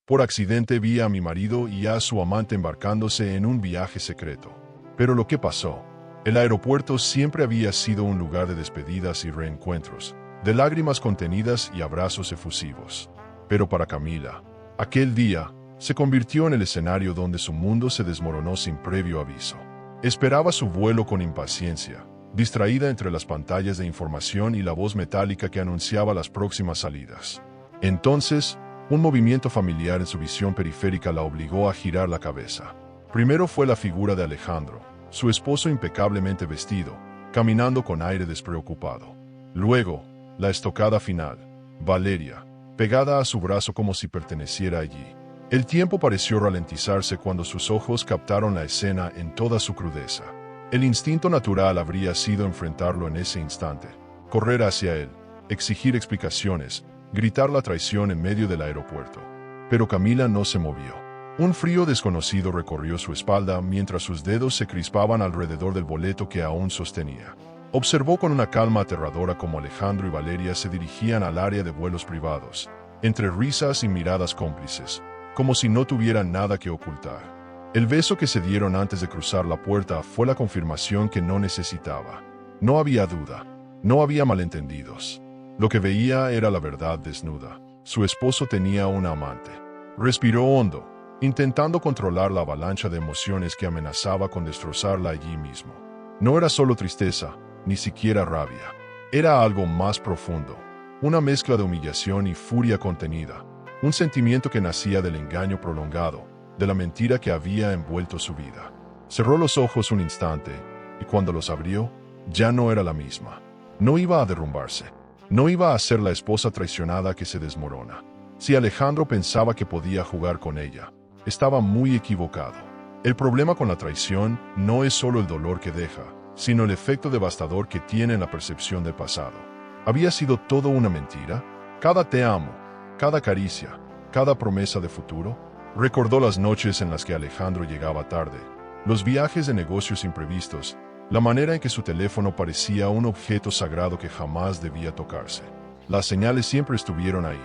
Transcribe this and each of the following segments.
Por accidente vi a mi marido y a su amante embarcándose en un viaje secreto. Pero lo que pasó. El aeropuerto siempre había sido un lugar de despedidas y reencuentros, de lágrimas contenidas y abrazos efusivos. Pero para Camila, aquel día se convirtió en el escenario donde su mundo se desmoronó sin previo aviso. Esperaba su vuelo con impaciencia, distraída entre las pantallas de información y la voz metálica que anunciaba las próximas salidas. Entonces, un movimiento familiar en su visión periférica la obligó a girar la cabeza. Primero fue la figura de Alejandro, su esposo impecablemente vestido, caminando con aire despreocupado. Luego, la estocada final, Valeria, pegada a su brazo como si perteneciera allí. El tiempo pareció ralentizarse cuando sus ojos captaron la escena en toda su crudeza. El instinto natural habría sido enfrentarlo en ese instante, correr hacia él, exigir explicaciones, gritar la traición en medio del aeropuerto. Pero Camila no se movió. Un frío desconocido recorrió su espalda mientras sus dedos se crispaban alrededor del boleto que aún sostenía. Observó con una calma aterradora cómo Alejandro y Valeria se dirigían al área de vuelos privados, entre risas y miradas cómplices, como si no tuvieran nada que ocultar. El beso que se dieron antes de cruzar la puerta fue la confirmación que no necesitaba. No había duda, no había malentendidos. Lo que veía era la verdad desnuda. Su esposo tenía una amante. Respiró hondo, intentando controlar la avalancha de emociones que amenazaba con destrozarla allí mismo. No era solo tristeza, ni siquiera rabia. Era algo más profundo, una mezcla de humillación y furia contenida, un sentimiento que nacía del engaño prolongado, de la mentira que había envuelto su vida. Cerró los ojos un instante, y cuando los abrió, ya no era la misma. No iba a derrumbarse. No iba a ser la esposa traicionada que se desmorona. Si Alejandro pensaba que podía jugar con ella, estaba muy equivocado. El problema con la traición no es solo el dolor que deja, sino el efecto devastador que tiene en la percepción del pasado. ¿Había sido todo una mentira? Cada te amo, cada caricia, cada promesa de futuro. Recordó las noches en las que Alejandro llegaba tarde, los viajes de negocios imprevistos, la manera en que su teléfono parecía un objeto sagrado que jamás debía tocarse. Las señales siempre estuvieron ahí,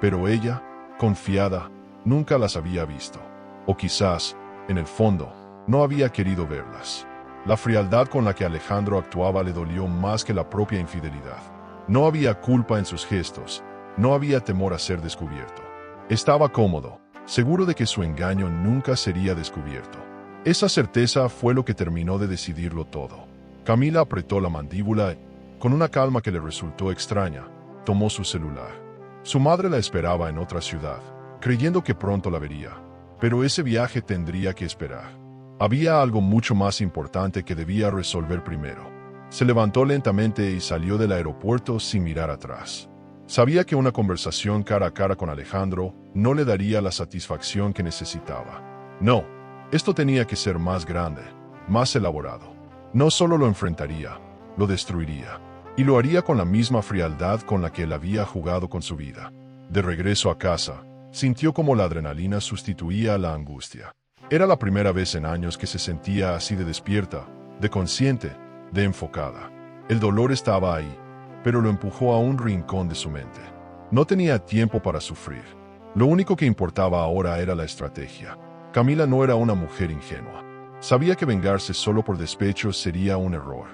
pero ella, confiada, nunca las había visto. O quizás, en el fondo, no había querido verlas. La frialdad con la que Alejandro actuaba le dolió más que la propia infidelidad. No había culpa en sus gestos, no había temor a ser descubierto. Estaba cómodo, seguro de que su engaño nunca sería descubierto. Esa certeza fue lo que terminó de decidirlo todo. Camila apretó la mandíbula y, con una calma que le resultó extraña, tomó su celular. Su madre la esperaba en otra ciudad, creyendo que pronto la vería, pero ese viaje tendría que esperar. Había algo mucho más importante que debía resolver primero. Se levantó lentamente y salió del aeropuerto sin mirar atrás. Sabía que una conversación cara a cara con Alejandro no le daría la satisfacción que necesitaba. No, esto tenía que ser más grande, más elaborado. No solo lo enfrentaría, lo destruiría. Y lo haría con la misma frialdad con la que él había jugado con su vida. De regreso a casa, sintió como la adrenalina sustituía a la angustia. Era la primera vez en años que se sentía así de despierta, de consciente, de enfocada. El dolor estaba ahí, pero lo empujó a un rincón de su mente. No tenía tiempo para sufrir. Lo único que importaba ahora era la estrategia. Camila no era una mujer ingenua. Sabía que vengarse solo por despecho sería un error.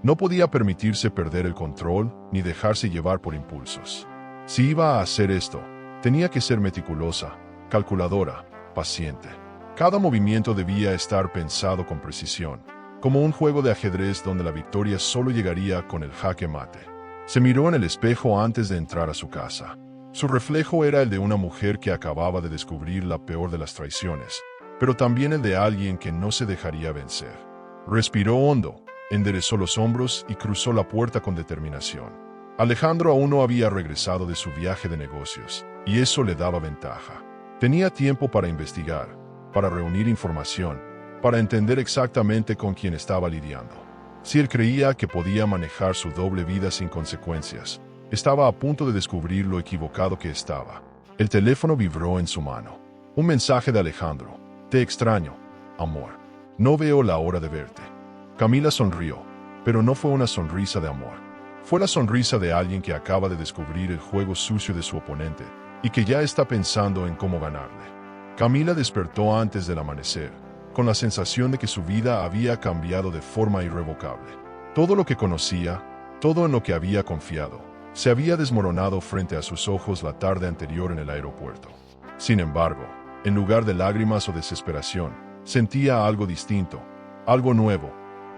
No podía permitirse perder el control ni dejarse llevar por impulsos. Si iba a hacer esto, tenía que ser meticulosa, calculadora, paciente. Cada movimiento debía estar pensado con precisión, como un juego de ajedrez donde la victoria solo llegaría con el jaque mate. Se miró en el espejo antes de entrar a su casa. Su reflejo era el de una mujer que acababa de descubrir la peor de las traiciones, pero también el de alguien que no se dejaría vencer. Respiró hondo, enderezó los hombros y cruzó la puerta con determinación. Alejandro aún no había regresado de su viaje de negocios, y eso le daba ventaja. Tenía tiempo para investigar, para reunir información, para entender exactamente con quién estaba lidiando. Si él creía que podía manejar su doble vida sin consecuencias, estaba a punto de descubrir lo equivocado que estaba. El teléfono vibró en su mano. Un mensaje de Alejandro. Te extraño, amor. No veo la hora de verte. Camila sonrió, pero no fue una sonrisa de amor. Fue la sonrisa de alguien que acaba de descubrir el juego sucio de su oponente y que ya está pensando en cómo ganarle. Camila despertó antes del amanecer, con la sensación de que su vida había cambiado de forma irrevocable. Todo lo que conocía, todo en lo que había confiado, se había desmoronado frente a sus ojos la tarde anterior en el aeropuerto. Sin embargo, en lugar de lágrimas o desesperación, sentía algo distinto, algo nuevo,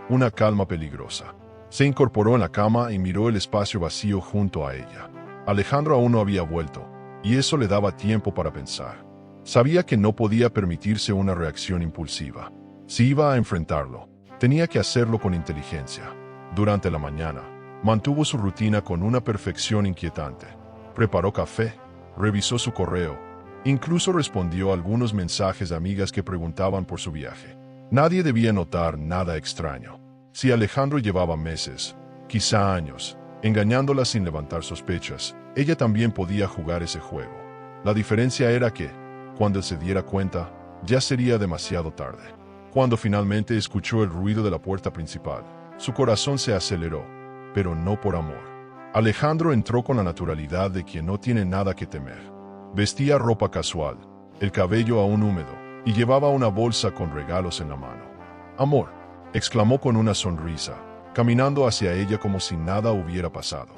una calma peligrosa. Se incorporó en la cama y miró el espacio vacío junto a ella. Alejandro aún no había vuelto, y eso le daba tiempo para pensar. Sabía que no podía permitirse una reacción impulsiva. Si iba a enfrentarlo, tenía que hacerlo con inteligencia. Durante la mañana, mantuvo su rutina con una perfección inquietante. Preparó café, revisó su correo, incluso respondió a algunos mensajes de amigas que preguntaban por su viaje. Nadie debía notar nada extraño. Si Alejandro llevaba meses, quizá años, engañándola sin levantar sospechas, ella también podía jugar ese juego. La diferencia era que, cuando él se diera cuenta, ya sería demasiado tarde. Cuando finalmente escuchó el ruido de la puerta principal, su corazón se aceleró, pero no por amor. Alejandro entró con la naturalidad de quien no tiene nada que temer. Vestía ropa casual, el cabello aún húmedo, y llevaba una bolsa con regalos en la mano. «Amor», exclamó con una sonrisa, caminando hacia ella como si nada hubiera pasado.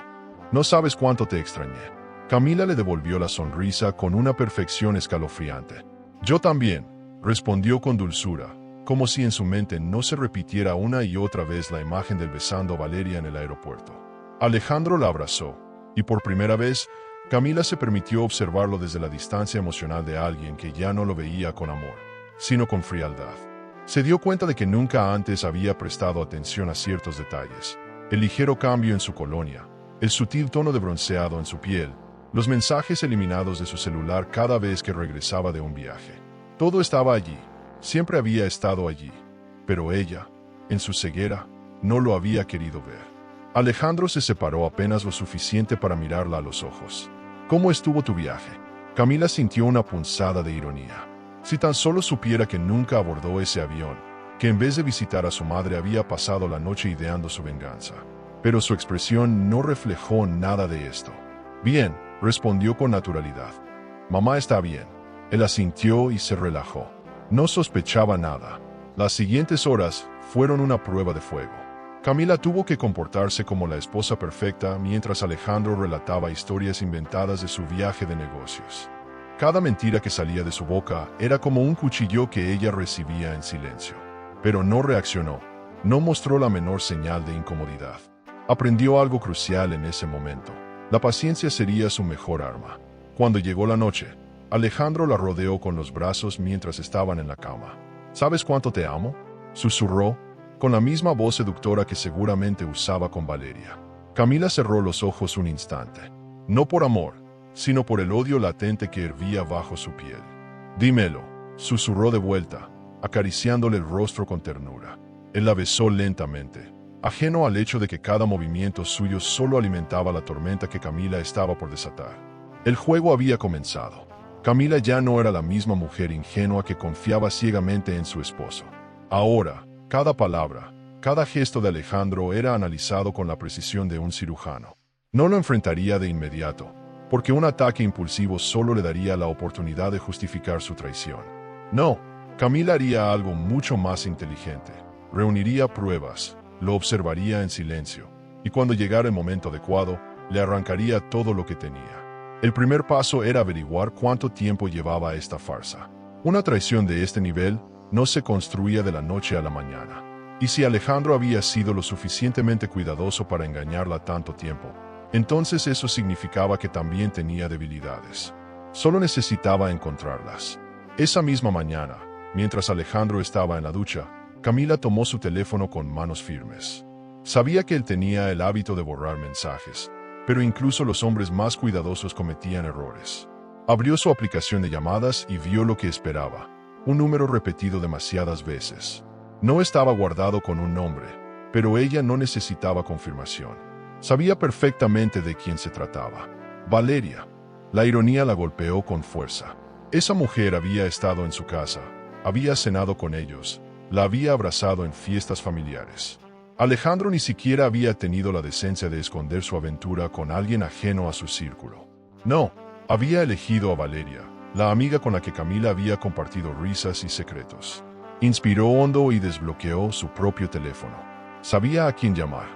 «No sabes cuánto te extrañé». Camila le devolvió la sonrisa con una perfección escalofriante. «Yo también», respondió con dulzura, como si en su mente no se repitiera una y otra vez la imagen del besando a Valeria en el aeropuerto. Alejandro la abrazó, y por primera vez, Camila se permitió observarlo desde la distancia emocional de alguien que ya no lo veía con amor, sino con frialdad. Se dio cuenta de que nunca antes había prestado atención a ciertos detalles: el ligero cambio en su colonia, el sutil tono de bronceado en su piel, los mensajes eliminados de su celular cada vez que regresaba de un viaje. Todo estaba allí, siempre había estado allí, pero ella, en su ceguera, no lo había querido ver. Alejandro se separó apenas lo suficiente para mirarla a los ojos. «¿Cómo estuvo tu viaje?» Camila sintió una punzada de ironía. Si tan solo supiera que nunca abordó ese avión, que en vez de visitar a su madre había pasado la noche ideando su venganza. Pero su expresión no reflejó nada de esto. «Bien», respondió con naturalidad. «Mamá está bien». Él asintió y se relajó. No sospechaba nada. Las siguientes horas fueron una prueba de fuego. Camila tuvo que comportarse como la esposa perfecta mientras Alejandro relataba historias inventadas de su viaje de negocios. Cada mentira que salía de su boca era como un cuchillo que ella recibía en silencio. Pero no reaccionó, no mostró la menor señal de incomodidad. Aprendió algo crucial en ese momento. La paciencia sería su mejor arma. Cuando llegó la noche, Alejandro la rodeó con los brazos mientras estaban en la cama. «¿Sabes cuánto te amo?», susurró, con la misma voz seductora que seguramente usaba con Valeria. Camila cerró los ojos un instante. No por amor, sino por el odio latente que hervía bajo su piel. «Dímelo», susurró de vuelta, acariciándole el rostro con ternura. Él la besó lentamente, ajeno al hecho de que cada movimiento suyo solo alimentaba la tormenta que Camila estaba por desatar. El juego había comenzado. Camila ya no era la misma mujer ingenua que confiaba ciegamente en su esposo. Ahora, cada palabra, cada gesto de Alejandro era analizado con la precisión de un cirujano. No lo enfrentaría de inmediato, porque un ataque impulsivo solo le daría la oportunidad de justificar su traición. No, Camila haría algo mucho más inteligente. Reuniría pruebas, lo observaría en silencio, y cuando llegara el momento adecuado, le arrancaría todo lo que tenía. El primer paso era averiguar cuánto tiempo llevaba esta farsa. Una traición de este nivel no se construía de la noche a la mañana. Y si Alejandro había sido lo suficientemente cuidadoso para engañarla tanto tiempo, entonces eso significaba que también tenía debilidades. Solo necesitaba encontrarlas. Esa misma mañana, mientras Alejandro estaba en la ducha, Camila tomó su teléfono con manos firmes. Sabía que él tenía el hábito de borrar mensajes, pero incluso los hombres más cuidadosos cometían errores. Abrió su aplicación de llamadas y vio lo que esperaba: un número repetido demasiadas veces. No estaba guardado con un nombre, pero ella no necesitaba confirmación. Sabía perfectamente de quién se trataba. Valeria. La ironía la golpeó con fuerza. Esa mujer había estado en su casa, había cenado con ellos, la había abrazado en fiestas familiares. Alejandro ni siquiera había tenido la decencia de esconder su aventura con alguien ajeno a su círculo. No, Había elegido a Valeria, la amiga con la que Camila había compartido risas y secretos. Inspiró hondo y desbloqueó su propio teléfono. Sabía a quién llamar.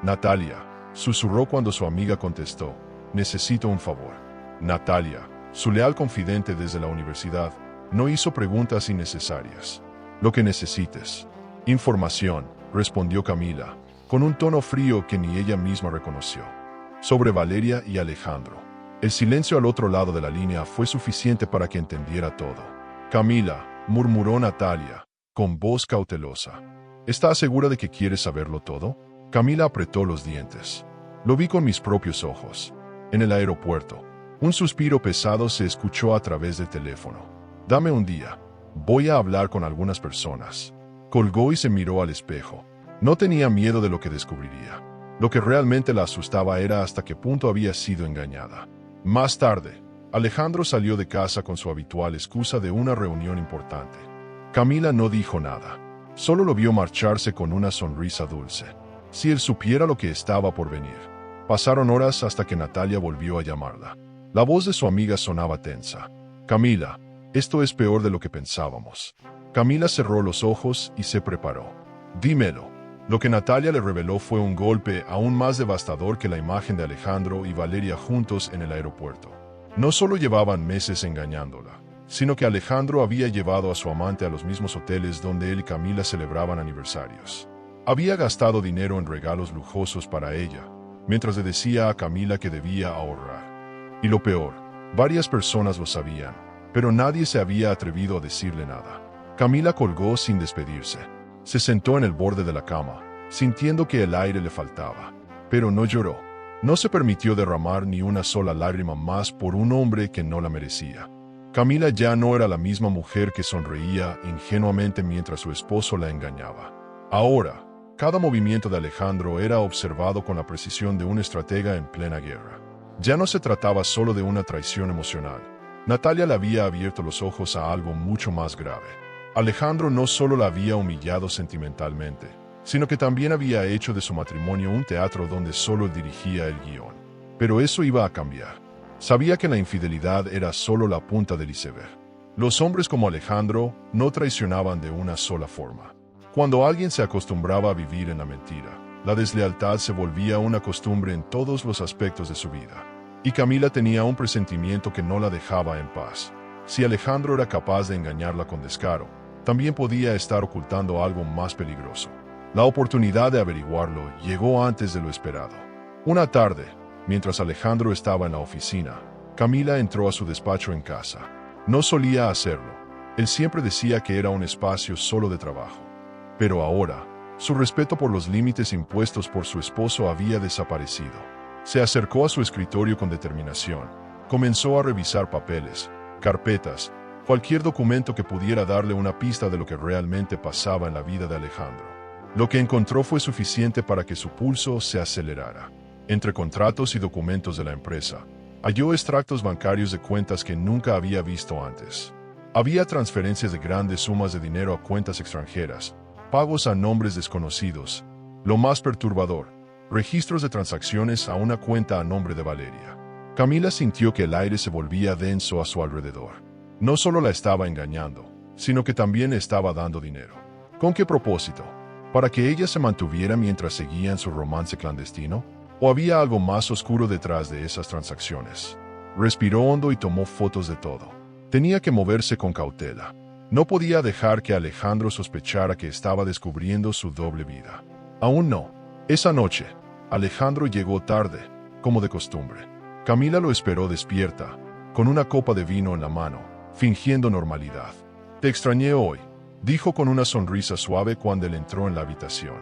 Natalia, susurró cuando su amiga contestó. Necesito un favor. Natalia, su leal confidente desde la universidad, no hizo preguntas innecesarias. Lo que necesites. Información, respondió Camila, con un tono frío que ni ella misma reconoció. Sobre Valeria y Alejandro. El silencio al otro lado de la línea fue suficiente para que entendiera todo. Camila, murmuró Natalia, con voz cautelosa. ¿Estás segura de que quieres saberlo todo? Camila apretó los dientes. Lo vi con mis propios ojos. En el aeropuerto. Un suspiro pesado se escuchó a través del teléfono. Dame un día. Voy a hablar con algunas personas. Colgó y se miró al espejo. No tenía miedo de lo que descubriría. Lo que realmente la asustaba era hasta qué punto había sido engañada. Más tarde, Alejandro salió de casa con su habitual excusa de una reunión importante. Camila no dijo nada. Solo lo vio marcharse con una sonrisa dulce. Si él supiera lo que estaba por venir. Pasaron horas hasta que Natalia volvió a llamarla. La voz de su amiga sonaba tensa. Camila, esto es peor de lo que pensábamos. Camila cerró los ojos y se preparó. Dímelo. Lo que Natalia le reveló fue un golpe aún más devastador que la imagen de Alejandro y Valeria juntos en el aeropuerto. No solo llevaban meses engañándola, sino que Alejandro había llevado a su amante a los mismos hoteles donde él y Camila celebraban aniversarios. Había gastado dinero en regalos lujosos para ella, mientras le decía a Camila que debía ahorrar. Y lo peor, varias personas lo sabían, pero nadie se había atrevido a decirle nada. Camila colgó sin despedirse. Se sentó en el borde de la cama, sintiendo que el aire le faltaba. Pero no lloró. No se permitió derramar ni una sola lágrima más por un hombre que no la merecía. Camila ya no era la misma mujer que sonreía ingenuamente mientras su esposo la engañaba. Ahora, cada movimiento de Alejandro era observado con la precisión de un estratega en plena guerra. Ya no se trataba solo de una traición emocional. Natalia le había abierto los ojos a algo mucho más grave. Alejandro no solo la había humillado sentimentalmente, sino que también había hecho de su matrimonio un teatro donde solo él dirigía el guión. Pero eso iba a cambiar. Sabía que la infidelidad era solo la punta del iceberg. Los hombres como Alejandro no traicionaban de una sola forma. Cuando alguien se acostumbraba a vivir en la mentira, la deslealtad se volvía una costumbre en todos los aspectos de su vida. Y Camila tenía un presentimiento que no la dejaba en paz. Si Alejandro era capaz de engañarla con descaro, también podía estar ocultando algo más peligroso. La oportunidad de averiguarlo llegó antes de lo esperado. Una tarde, mientras Alejandro estaba en la oficina, Camila entró a su despacho en casa. No solía hacerlo. Él siempre decía que era un espacio solo de trabajo. Pero ahora, su respeto por los límites impuestos por su esposo había desaparecido. Se acercó a su escritorio con determinación. Comenzó a revisar papeles, carpetas, cualquier documento que pudiera darle una pista de lo que realmente pasaba en la vida de Alejandro. Lo que encontró fue suficiente para que su pulso se acelerara. Entre contratos y documentos de la empresa, halló extractos bancarios de cuentas que nunca había visto antes. Había transferencias de grandes sumas de dinero a cuentas extranjeras, pagos a nombres desconocidos. Lo más perturbador, registros de transacciones a una cuenta a nombre de Valeria. Camila sintió que el aire se volvía denso a su alrededor. No solo la estaba engañando, sino que también le estaba dando dinero. ¿Con qué propósito? ¿Para que ella se mantuviera mientras seguían su romance clandestino? ¿O había algo más oscuro detrás de esas transacciones? Respiró hondo y tomó fotos de todo. Tenía que moverse con cautela. No podía dejar que Alejandro sospechara que estaba descubriendo su doble vida. Aún no. Esa noche, Alejandro llegó tarde, como de costumbre. Camila lo esperó despierta, con una copa de vino en la mano, fingiendo normalidad. Te extrañé hoy, dijo con una sonrisa suave cuando él entró en la habitación.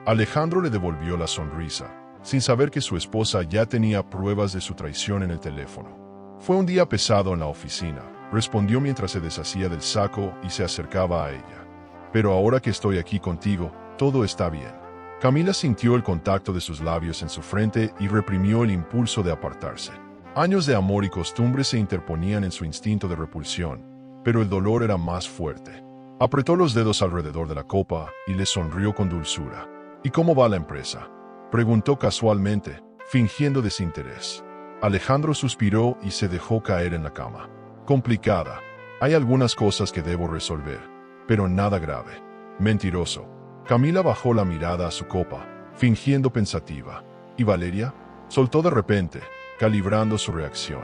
Alejandro le devolvió la sonrisa, sin saber que su esposa ya tenía pruebas de su traición en el teléfono. Fue un día pesado en la oficina, respondió mientras se deshacía del saco y se acercaba a ella. Pero ahora que estoy aquí contigo, todo está bien. Camila sintió el contacto de sus labios en su frente y reprimió el impulso de apartarse. Años de amor y costumbre se interponían en su instinto de repulsión, pero el dolor era más fuerte. Apretó los dedos alrededor de la copa y le sonrió con dulzura. ¿Y cómo va la empresa?, preguntó casualmente, fingiendo desinterés. Alejandro suspiró y se dejó caer en la cama. Complicada. Hay algunas cosas que debo resolver, pero nada grave. Mentiroso. Camila bajó la mirada a su copa, fingiendo pensativa. ¿Y Valeria? Soltó de repente, calibrando su reacción.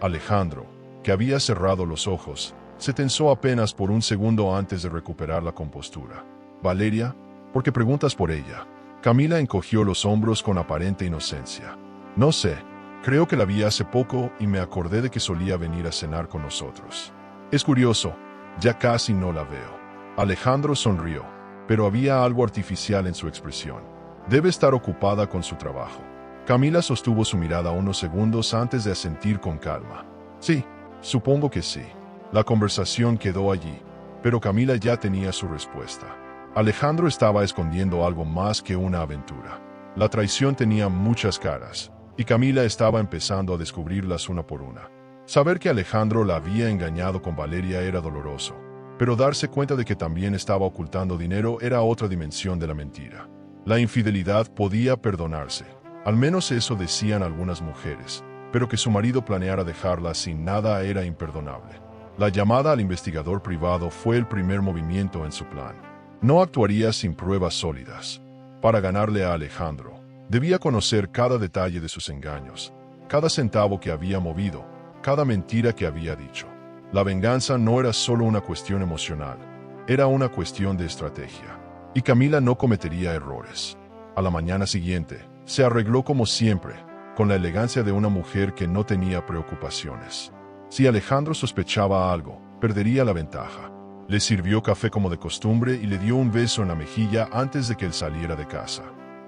Alejandro, que había cerrado los ojos, se tensó apenas por un segundo antes de recuperar la compostura. ¿Valeria? ¿Por qué preguntas por ella? Camila encogió los hombros con aparente inocencia. No sé, creo que la vi hace poco y me acordé de que solía venir a cenar con nosotros. Es curioso, ya casi no la veo. Alejandro sonrió, pero había algo artificial en su expresión. Debe estar ocupada con su trabajo. Camila sostuvo su mirada unos segundos antes de asentir con calma. Sí, supongo que sí. La conversación quedó allí, pero Camila ya tenía su respuesta. Alejandro estaba escondiendo algo más que una aventura. La traición tenía muchas caras, y Camila estaba empezando a descubrirlas una por una. Saber que Alejandro la había engañado con Valeria era doloroso, pero darse cuenta de que también estaba ocultando dinero era otra dimensión de la mentira. La infidelidad podía perdonarse, al menos eso decían algunas mujeres, pero que su marido planeara dejarla sin nada era imperdonable. La llamada al investigador privado fue el primer movimiento en su plan. No actuaría sin pruebas sólidas. Para ganarle a Alejandro, debía conocer cada detalle de sus engaños, cada centavo que había movido, cada mentira que había dicho. La venganza no era solo una cuestión emocional, era una cuestión de estrategia. Y Camila no cometería errores. A la mañana siguiente, se arregló como siempre, con la elegancia de una mujer que no tenía preocupaciones. Si Alejandro sospechaba algo, perdería la ventaja. Le sirvió café como de costumbre y le dio un beso en la mejilla antes de que él saliera de casa.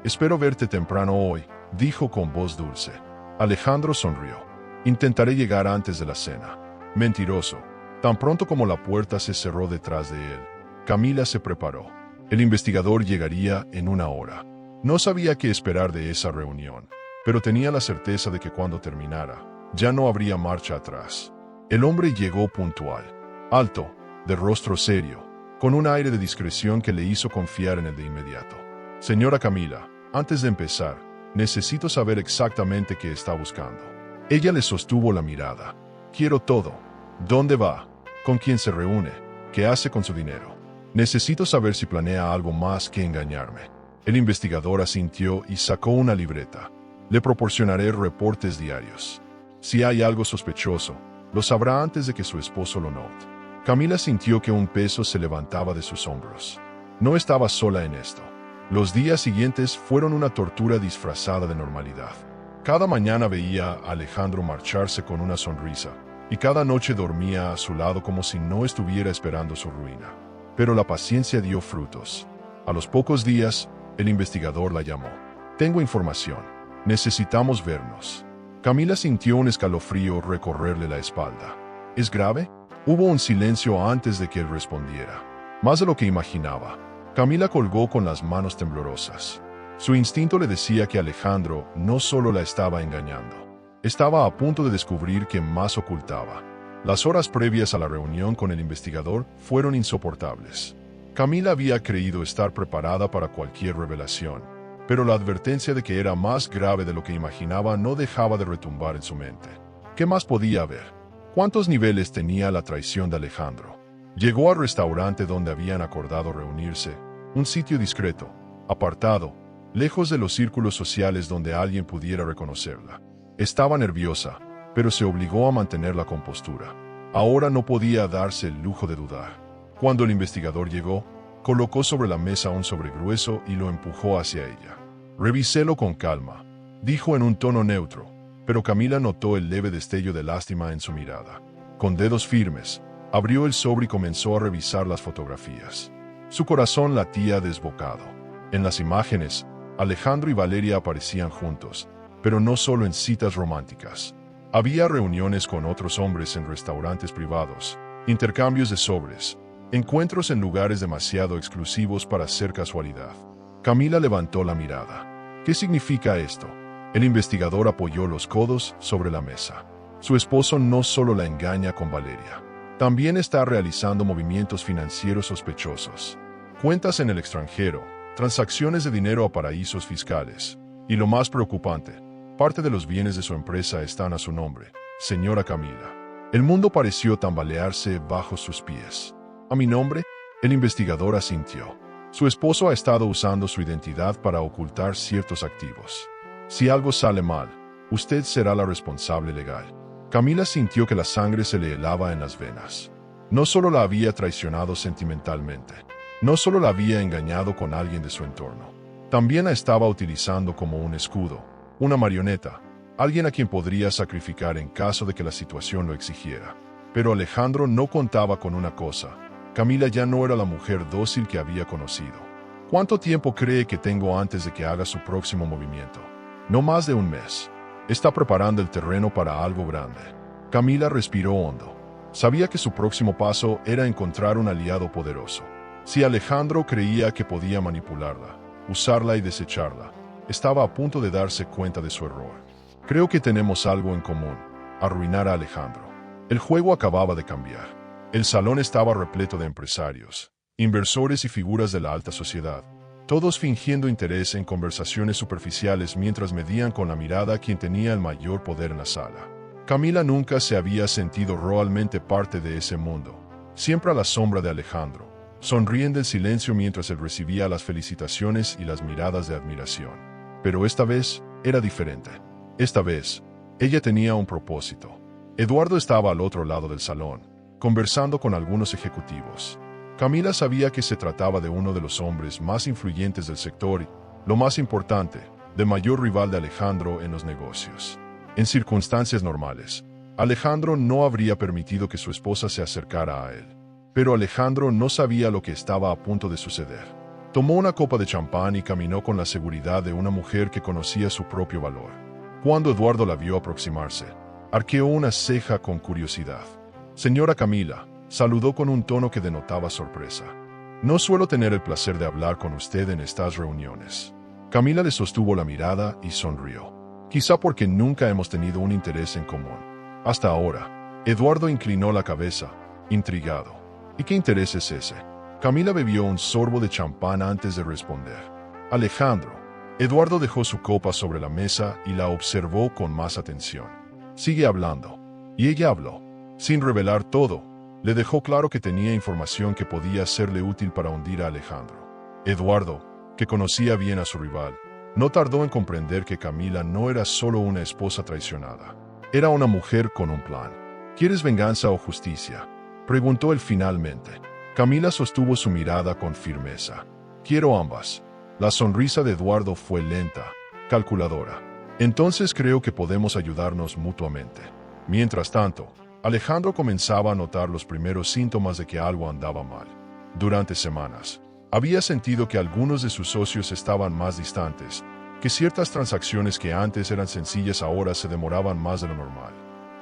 «Espero verte temprano hoy», dijo con voz dulce. Alejandro sonrió. «Intentaré llegar antes de la cena». Mentiroso. Tan pronto como la puerta se cerró detrás de él, Camila se preparó. El investigador llegaría en una hora. No sabía qué esperar de esa reunión, pero tenía la certeza de que cuando terminara, ya no habría marcha atrás. El hombre llegó puntual, alto, de rostro serio, con un aire de discreción que le hizo confiar en él de inmediato. «Señora Camila, antes de empezar, necesito saber exactamente qué está buscando». Ella le sostuvo la mirada. «Quiero todo. ¿Dónde va? ¿Con quién se reúne? ¿Qué hace con su dinero? Necesito saber si planea algo más que engañarme». El investigador asintió y sacó una libreta. «Le proporcionaré reportes diarios. Si hay algo sospechoso, lo sabrá antes de que su esposo lo note». Camila sintió que un peso se levantaba de sus hombros. No estaba sola en esto. Los días siguientes fueron una tortura disfrazada de normalidad. Cada mañana veía a Alejandro marcharse con una sonrisa, y cada noche dormía a su lado como si no estuviera esperando su ruina. Pero la paciencia dio frutos. A los pocos días, el investigador la llamó. «Tengo información. Necesitamos vernos». Camila sintió un escalofrío recorrerle la espalda. «¿Es grave?». Hubo un silencio antes de que él respondiera. Más de lo que imaginaba. Camila colgó con las manos temblorosas. Su instinto le decía que Alejandro no solo la estaba engañando. Estaba a punto de descubrir qué más ocultaba. Las horas previas a la reunión con el investigador fueron insoportables. Camila había creído estar preparada para cualquier revelación, pero la advertencia de que era más grave de lo que imaginaba no dejaba de retumbar en su mente. ¿Qué más podía haber? ¿Cuántos niveles tenía la traición de Alejandro? Llegó al restaurante donde habían acordado reunirse, un sitio discreto, apartado, lejos de los círculos sociales donde alguien pudiera reconocerla. Estaba nerviosa, pero se obligó a mantener la compostura. Ahora no podía darse el lujo de dudar. Cuando el investigador llegó, colocó sobre la mesa un sobre grueso y lo empujó hacia ella. «Revíselo con calma», dijo en un tono neutro, pero Camila notó el leve destello de lástima en su mirada. Con dedos firmes, abrió el sobre y comenzó a revisar las fotografías. Su corazón latía desbocado. En las imágenes, Alejandro y Valeria aparecían juntos, pero no solo en citas románticas. Había reuniones con otros hombres en restaurantes privados, intercambios de sobres, encuentros en lugares demasiado exclusivos para ser casualidad. Camila levantó la mirada. «¿Qué significa esto?». El investigador apoyó los codos sobre la mesa. Su esposo no solo la engaña con Valeria, también está realizando movimientos financieros sospechosos. Cuentas en el extranjero, transacciones de dinero a paraísos fiscales. Y lo más preocupante, Parte de los bienes de su empresa están a su nombre, señora Camila. El mundo pareció tambalearse bajo sus pies. ¿A mi nombre? El investigador asintió. Su esposo ha estado usando su identidad para ocultar ciertos activos. Si algo sale mal, usted será la responsable legal. Camila sintió que la sangre se le helaba en las venas. No solo la había traicionado sentimentalmente, no solo la había engañado con alguien de su entorno, también la estaba utilizando como un escudo, una marioneta, alguien a quien podría sacrificar en caso de que la situación lo exigiera. Pero Alejandro no contaba con una cosa: Camila ya no era la mujer dócil que había conocido. ¿Cuánto tiempo cree que tengo antes de que haga su próximo movimiento? No más de un mes. Está preparando el terreno para algo grande. Camila respiró hondo. Sabía que su próximo paso era encontrar un aliado poderoso. Si Alejandro creía que podía manipularla, usarla y desecharla, estaba a punto de darse cuenta de su error. Creo que tenemos algo en común: arruinar a Alejandro. El juego acababa de cambiar. El salón estaba repleto de empresarios, inversores y figuras de la alta sociedad, todos fingiendo interés en conversaciones superficiales mientras medían con la mirada a quien tenía el mayor poder en la sala. Camila nunca se había sentido realmente parte de ese mundo, siempre a la sombra de Alejandro, sonriendo en silencio mientras él recibía las felicitaciones y las miradas de admiración. Pero esta vez era diferente. Esta vez, ella tenía un propósito. Eduardo estaba al otro lado del salón, conversando con algunos ejecutivos. Camila sabía que se trataba de uno de los hombres más influyentes del sector y, lo más importante, de mayor rival de Alejandro en los negocios. En circunstancias normales, Alejandro no habría permitido que su esposa se acercara a él. Pero Alejandro no sabía lo que estaba a punto de suceder. Tomó una copa de champán y caminó con la seguridad de una mujer que conocía su propio valor. Cuando Eduardo la vio aproximarse, arqueó una ceja con curiosidad. «Señora Camila», saludó con un tono que denotaba sorpresa. «No suelo tener el placer de hablar con usted en estas reuniones». Camila le sostuvo la mirada y sonrió. «Quizá porque nunca hemos tenido un interés en común. Hasta ahora». Eduardo inclinó la cabeza, intrigado. «¿Y qué interés es ese?». Camila bebió un sorbo de champán antes de responder. «Alejandro». Eduardo dejó su copa sobre la mesa y la observó con más atención. «Sigue hablando». Y ella habló. Sin revelar todo, le dejó claro que tenía información que podía serle útil para hundir a Alejandro. Eduardo, que conocía bien a su rival, no tardó en comprender que Camila no era solo una esposa traicionada. Era una mujer con un plan. «¿Quieres venganza o justicia?», preguntó él finalmente. Camila sostuvo su mirada con firmeza. «Quiero ambas». La sonrisa de Eduardo fue lenta, calculadora. «Entonces creo que podemos ayudarnos mutuamente». Mientras tanto, Alejandro comenzaba a notar los primeros síntomas de que algo andaba mal. Durante semanas, había sentido que algunos de sus socios estaban más distantes, que ciertas transacciones que antes eran sencillas ahora se demoraban más de lo normal.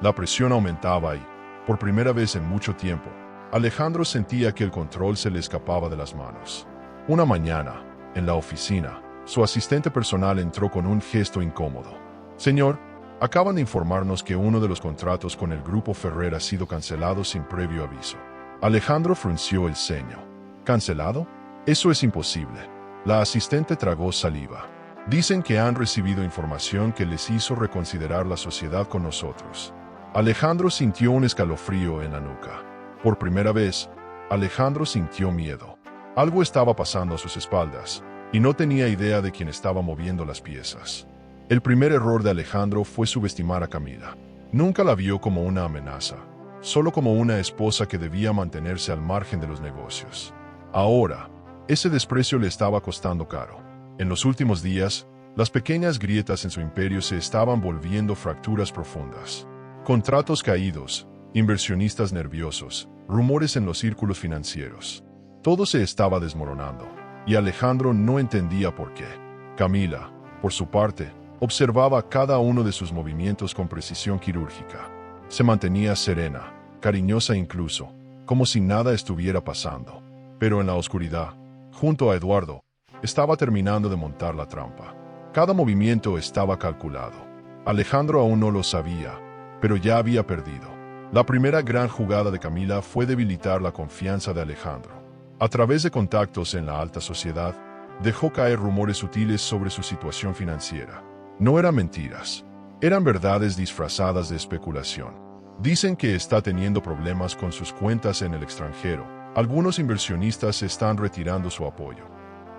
La presión aumentaba y, por primera vez en mucho tiempo, Alejandro sentía que el control se le escapaba de las manos. Una mañana, en la oficina, su asistente personal entró con un gesto incómodo. «Señor, acaban de informarnos que uno de los contratos con el Grupo Ferrer ha sido cancelado sin previo aviso». Alejandro frunció el ceño. «¿Cancelado? Eso es imposible». La asistente tragó saliva. «Dicen que han recibido información que les hizo reconsiderar la sociedad con nosotros». Alejandro sintió un escalofrío en la nuca. Por primera vez, Alejandro sintió miedo. Algo estaba pasando a sus espaldas, y no tenía idea de quién estaba moviendo las piezas. El primer error de Alejandro fue subestimar a Camila. Nunca la vio como una amenaza, solo como una esposa que debía mantenerse al margen de los negocios. Ahora, ese desprecio le estaba costando caro. En los últimos días, las pequeñas grietas en su imperio se estaban volviendo fracturas profundas. Contratos caídos, inversionistas nerviosos, rumores en los círculos financieros. Todo se estaba desmoronando, y Alejandro no entendía por qué. Camila, por su parte, observaba cada uno de sus movimientos con precisión quirúrgica. Se mantenía serena, cariñosa incluso, como si nada estuviera pasando. Pero en la oscuridad, junto a Eduardo, estaba terminando de montar la trampa. Cada movimiento estaba calculado. Alejandro aún no lo sabía, pero ya había perdido. La primera gran jugada de Camila fue debilitar la confianza de Alejandro. A través de contactos en la alta sociedad, dejó caer rumores sutiles sobre su situación financiera. No eran mentiras. Eran verdades disfrazadas de especulación. Dicen que está teniendo problemas con sus cuentas en el extranjero. Algunos inversionistas están retirando su apoyo.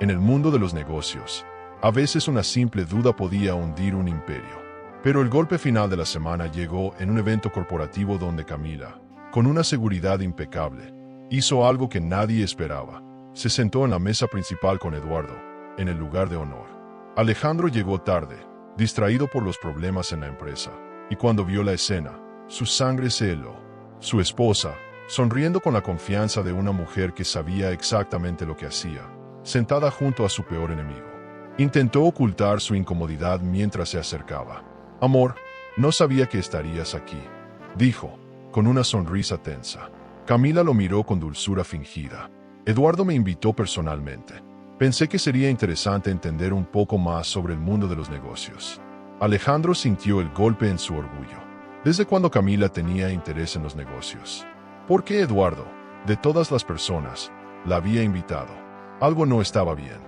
En el mundo de los negocios, a veces una simple duda podía hundir un imperio. Pero el golpe final de la semana llegó en un evento corporativo donde Camila, con una seguridad impecable, hizo algo que nadie esperaba. Se sentó en la mesa principal con Eduardo, en el lugar de honor. Alejandro llegó tarde, distraído por los problemas en la empresa, y cuando vio la escena, su sangre se heló. Su esposa, sonriendo con la confianza de una mujer que sabía exactamente lo que hacía, sentada junto a su peor enemigo, intentó ocultar su incomodidad mientras se acercaba. «Amor, no sabía que estarías aquí», dijo, con una sonrisa tensa. Camila lo miró con dulzura fingida. «Eduardo me invitó personalmente. Pensé que sería interesante entender un poco más sobre el mundo de los negocios». Alejandro sintió el golpe en su orgullo. ¿Desde cuándo Camila tenía interés en los negocios? ¿Por qué Eduardo, de todas las personas, la había invitado? Algo no estaba bien.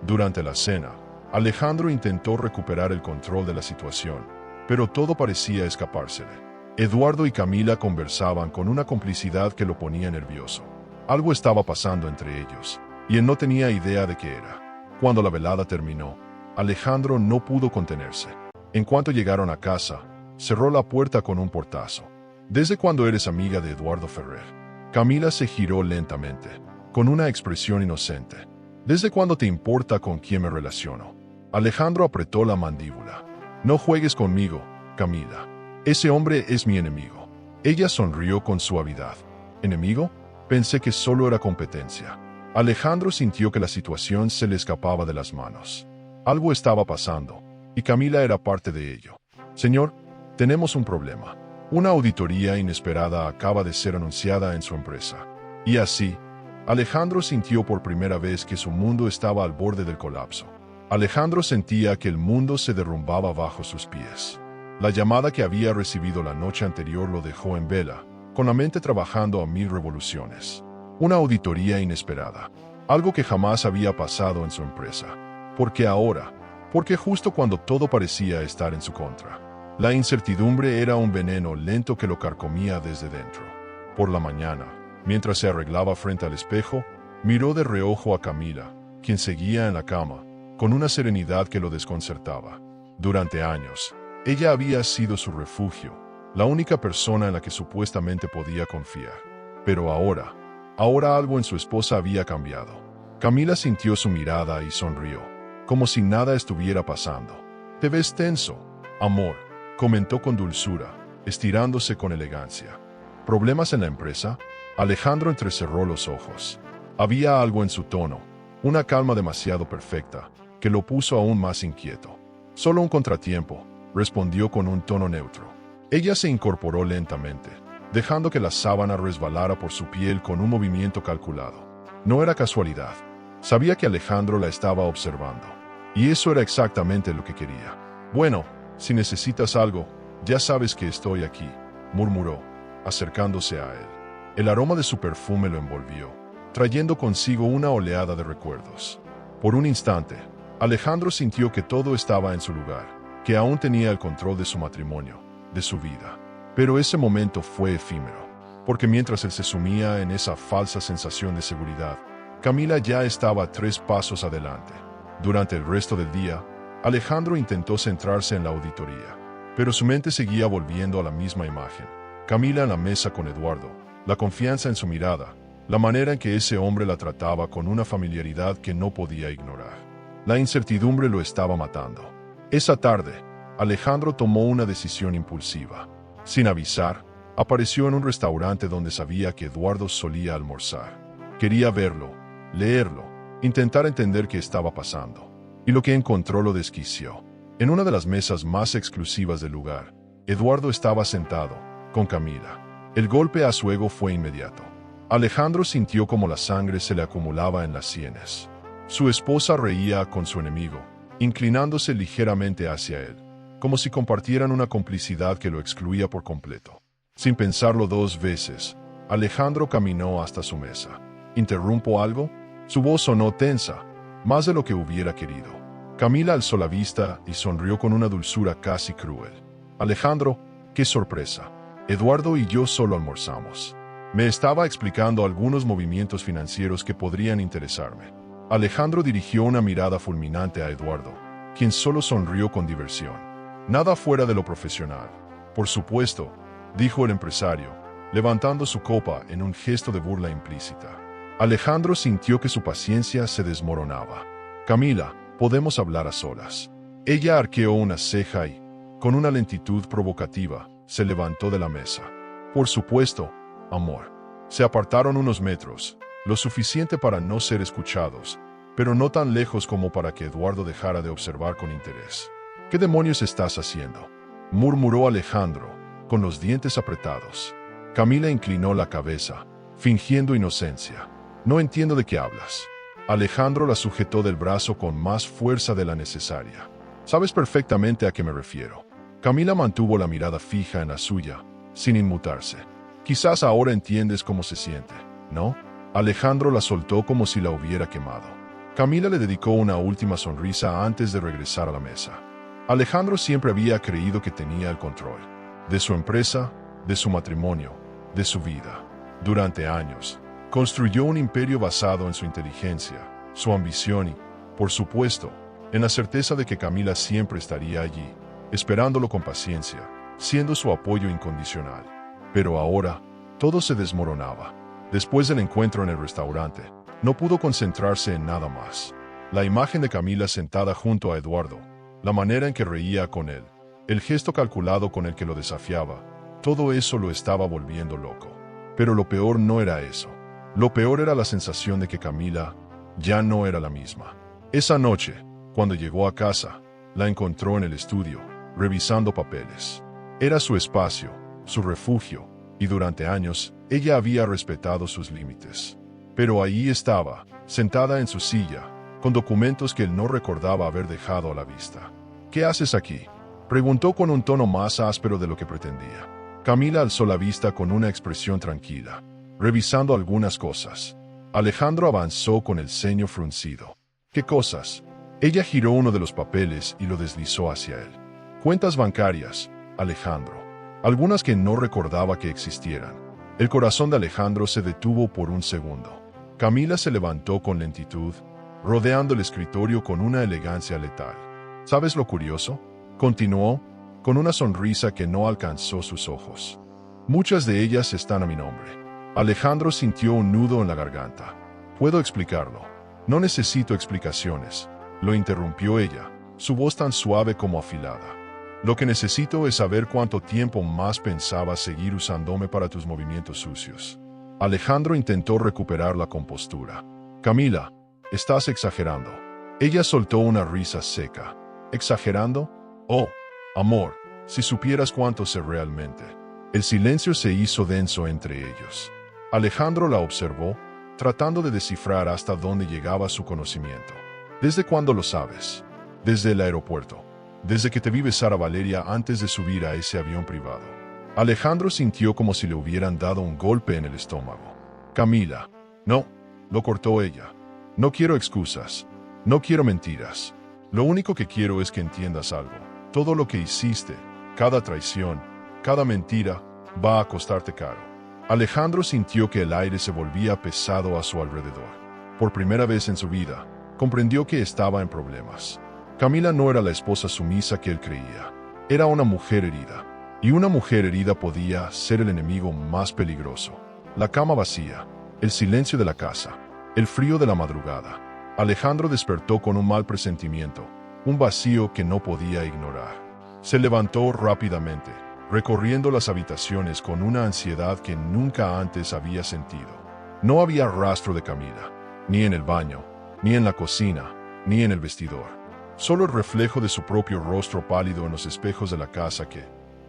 Durante la cena, Alejandro intentó recuperar el control de la situación, pero todo parecía escapársele. Eduardo y Camila conversaban con una complicidad que lo ponía nervioso. Algo estaba pasando entre ellos, y él no tenía idea de qué era. Cuando la velada terminó, Alejandro no pudo contenerse. En cuanto llegaron a casa, cerró la puerta con un portazo. «¿Desde cuándo eres amiga de Eduardo Ferrer?». Camila se giró lentamente, con una expresión inocente. «¿Desde cuándo te importa con quién me relaciono?». Alejandro apretó la mandíbula. «No juegues conmigo, Camila. Ese hombre es mi enemigo». Ella sonrió con suavidad. «¿Enemigo? Pensé que solo era competencia». Alejandro sintió que la situación se le escapaba de las manos. Algo estaba pasando, y Camila era parte de ello. «Señor, tenemos un problema. Una auditoría inesperada acaba de ser anunciada en su empresa». Y así, Alejandro sintió por primera vez que su mundo estaba al borde del colapso. Alejandro sentía que el mundo se derrumbaba bajo sus pies. La llamada que había recibido la noche anterior lo dejó en vela, con la mente trabajando a 1000 revoluciones. Una auditoría inesperada, algo que jamás había pasado en su empresa. ¿Por qué ahora? Porque justo cuando todo parecía estar en su contra. La incertidumbre era un veneno lento que lo carcomía desde dentro. Por la mañana, mientras se arreglaba frente al espejo, miró de reojo a Camila, quien seguía en la cama, con una serenidad que lo desconcertaba. Durante años, ella había sido su refugio, la única persona en la que supuestamente podía confiar. Pero ahora algo en su esposa había cambiado. Camila sintió su mirada y sonrió, como si nada estuviera pasando. «Te ves tenso, amor», comentó con dulzura, estirándose con elegancia. ¿Problemas en la empresa? Alejandro entrecerró los ojos. Había algo en su tono, una calma demasiado perfecta, que lo puso aún más inquieto. «Solo un contratiempo», respondió con un tono neutro. Ella se incorporó lentamente, dejando que la sábana resbalara por su piel con un movimiento calculado. No era casualidad. Sabía que Alejandro la estaba observando, y eso era exactamente lo que quería. «Bueno, si necesitas algo, ya sabes que estoy aquí», murmuró, acercándose a él. El aroma de su perfume lo envolvió, trayendo consigo una oleada de recuerdos. Por un instante, Alejandro sintió que todo estaba en su lugar, que aún tenía el control de su matrimonio, de su vida. Pero ese momento fue efímero, porque mientras él se sumía en esa falsa sensación de seguridad, Camila ya estaba 3 pasos adelante. Durante el resto del día, Alejandro intentó centrarse en la auditoría, pero su mente seguía volviendo a la misma imagen. Camila en la mesa con Eduardo, la confianza en su mirada, la manera en que ese hombre la trataba con una familiaridad que no podía ignorar. La incertidumbre lo estaba matando. Esa tarde, Alejandro tomó una decisión impulsiva. Sin avisar, apareció en un restaurante donde sabía que Eduardo solía almorzar. Quería verlo, leerlo, intentar entender qué estaba pasando. Y lo que encontró lo desquició. En una de las mesas más exclusivas del lugar, Eduardo estaba sentado, con Camila. El golpe a su ego fue inmediato. Alejandro sintió como la sangre se le acumulaba en las sienes. Su esposa reía con su enemigo, inclinándose ligeramente hacia él, como si compartieran una complicidad que lo excluía por completo. Sin pensarlo 2 veces, Alejandro caminó hasta su mesa. «¿Interrumpo algo?». Su voz sonó tensa, más de lo que hubiera querido. Camila alzó la vista y sonrió con una dulzura casi cruel. Alejandro, qué sorpresa. Eduardo y yo solo almorzamos. Me estaba explicando algunos movimientos financieros que podrían interesarme. Alejandro dirigió una mirada fulminante a Eduardo, quien solo sonrió con diversión. Nada fuera de lo profesional. Por supuesto, dijo el empresario, levantando su copa en un gesto de burla implícita. Alejandro sintió que su paciencia se desmoronaba. Camila, podemos hablar a solas. Ella arqueó una ceja y, con una lentitud provocativa, se levantó de la mesa. Por supuesto, amor. Se apartaron unos metros, lo suficiente para no ser escuchados, pero no tan lejos como para que Eduardo dejara de observar con interés. ¿Qué demonios estás haciendo?, murmuró Alejandro, con los dientes apretados. Camila inclinó la cabeza, fingiendo inocencia. No entiendo de qué hablas. Alejandro la sujetó del brazo con más fuerza de la necesaria. Sabes perfectamente a qué me refiero. Camila mantuvo la mirada fija en la suya, sin inmutarse. Quizás ahora entiendes cómo se siente, ¿no? Alejandro la soltó como si la hubiera quemado. Camila le dedicó una última sonrisa antes de regresar a la mesa. Alejandro siempre había creído que tenía el control. De su empresa, de su matrimonio, de su vida. Durante años, construyó un imperio basado en su inteligencia, su ambición y, por supuesto, en la certeza de que Camila siempre estaría allí, esperándolo con paciencia, siendo su apoyo incondicional. Pero ahora, todo se desmoronaba. Después del encuentro en el restaurante, no pudo concentrarse en nada más. La imagen de Camila sentada junto a Eduardo, la manera en que reía con él, el gesto calculado con el que lo desafiaba, todo eso lo estaba volviendo loco. Pero lo peor no era eso. Lo peor era la sensación de que Camila ya no era la misma. Esa noche, cuando llegó a casa, la encontró en el estudio, revisando papeles. Era su espacio, su refugio, y durante años ella había respetado sus límites. Pero ahí estaba, sentada en su silla, con documentos que él no recordaba haber dejado a la vista. ¿Qué haces aquí?, preguntó con un tono más áspero de lo que pretendía. Camila alzó la vista con una expresión tranquila, revisando algunas cosas. Alejandro avanzó con el ceño fruncido. ¿Qué cosas? Ella giró uno de los papeles y lo deslizó hacia él. Cuentas bancarias, Alejandro. Algunas que no recordaba que existieran. El corazón de Alejandro se detuvo por un segundo. Camila se levantó con lentitud, rodeando el escritorio con una elegancia letal. ¿Sabes lo curioso?, continuó, con una sonrisa que no alcanzó sus ojos. Muchas de ellas están a mi nombre. Alejandro sintió un nudo en la garganta. Puedo explicarlo. No necesito explicaciones, lo interrumpió ella, su voz tan suave como afilada. Lo que necesito es saber cuánto tiempo más pensabas seguir usándome para tus movimientos sucios. Alejandro intentó recuperar la compostura. Camila, estás exagerando. Ella soltó una risa seca. ¿Exagerando? Oh, amor, si supieras cuánto sé realmente. El silencio se hizo denso entre ellos. Alejandro la observó, tratando de descifrar hasta dónde llegaba su conocimiento. ¿Desde cuándo lo sabes? Desde el aeropuerto. Desde que te vi besar a Valeria antes de subir a ese avión privado. Alejandro sintió como si le hubieran dado un golpe en el estómago. Camila. No, lo cortó ella. No quiero excusas. No quiero mentiras. Lo único que quiero es que entiendas algo. Todo lo que hiciste, cada traición, cada mentira, va a costarte caro. Alejandro sintió que el aire se volvía pesado a su alrededor. Por primera vez en su vida, comprendió que estaba en problemas. Camila no era la esposa sumisa que él creía. Era una mujer herida. Y una mujer herida podía ser el enemigo más peligroso. La cama vacía, el silencio de la casa, el frío de la madrugada. Alejandro despertó con un mal presentimiento, un vacío que no podía ignorar. Se levantó rápidamente, recorriendo las habitaciones con una ansiedad que nunca antes había sentido. No había rastro de Camila, ni en el baño, ni en la cocina, ni en el vestidor. Solo el reflejo de su propio rostro pálido en los espejos de la casa que,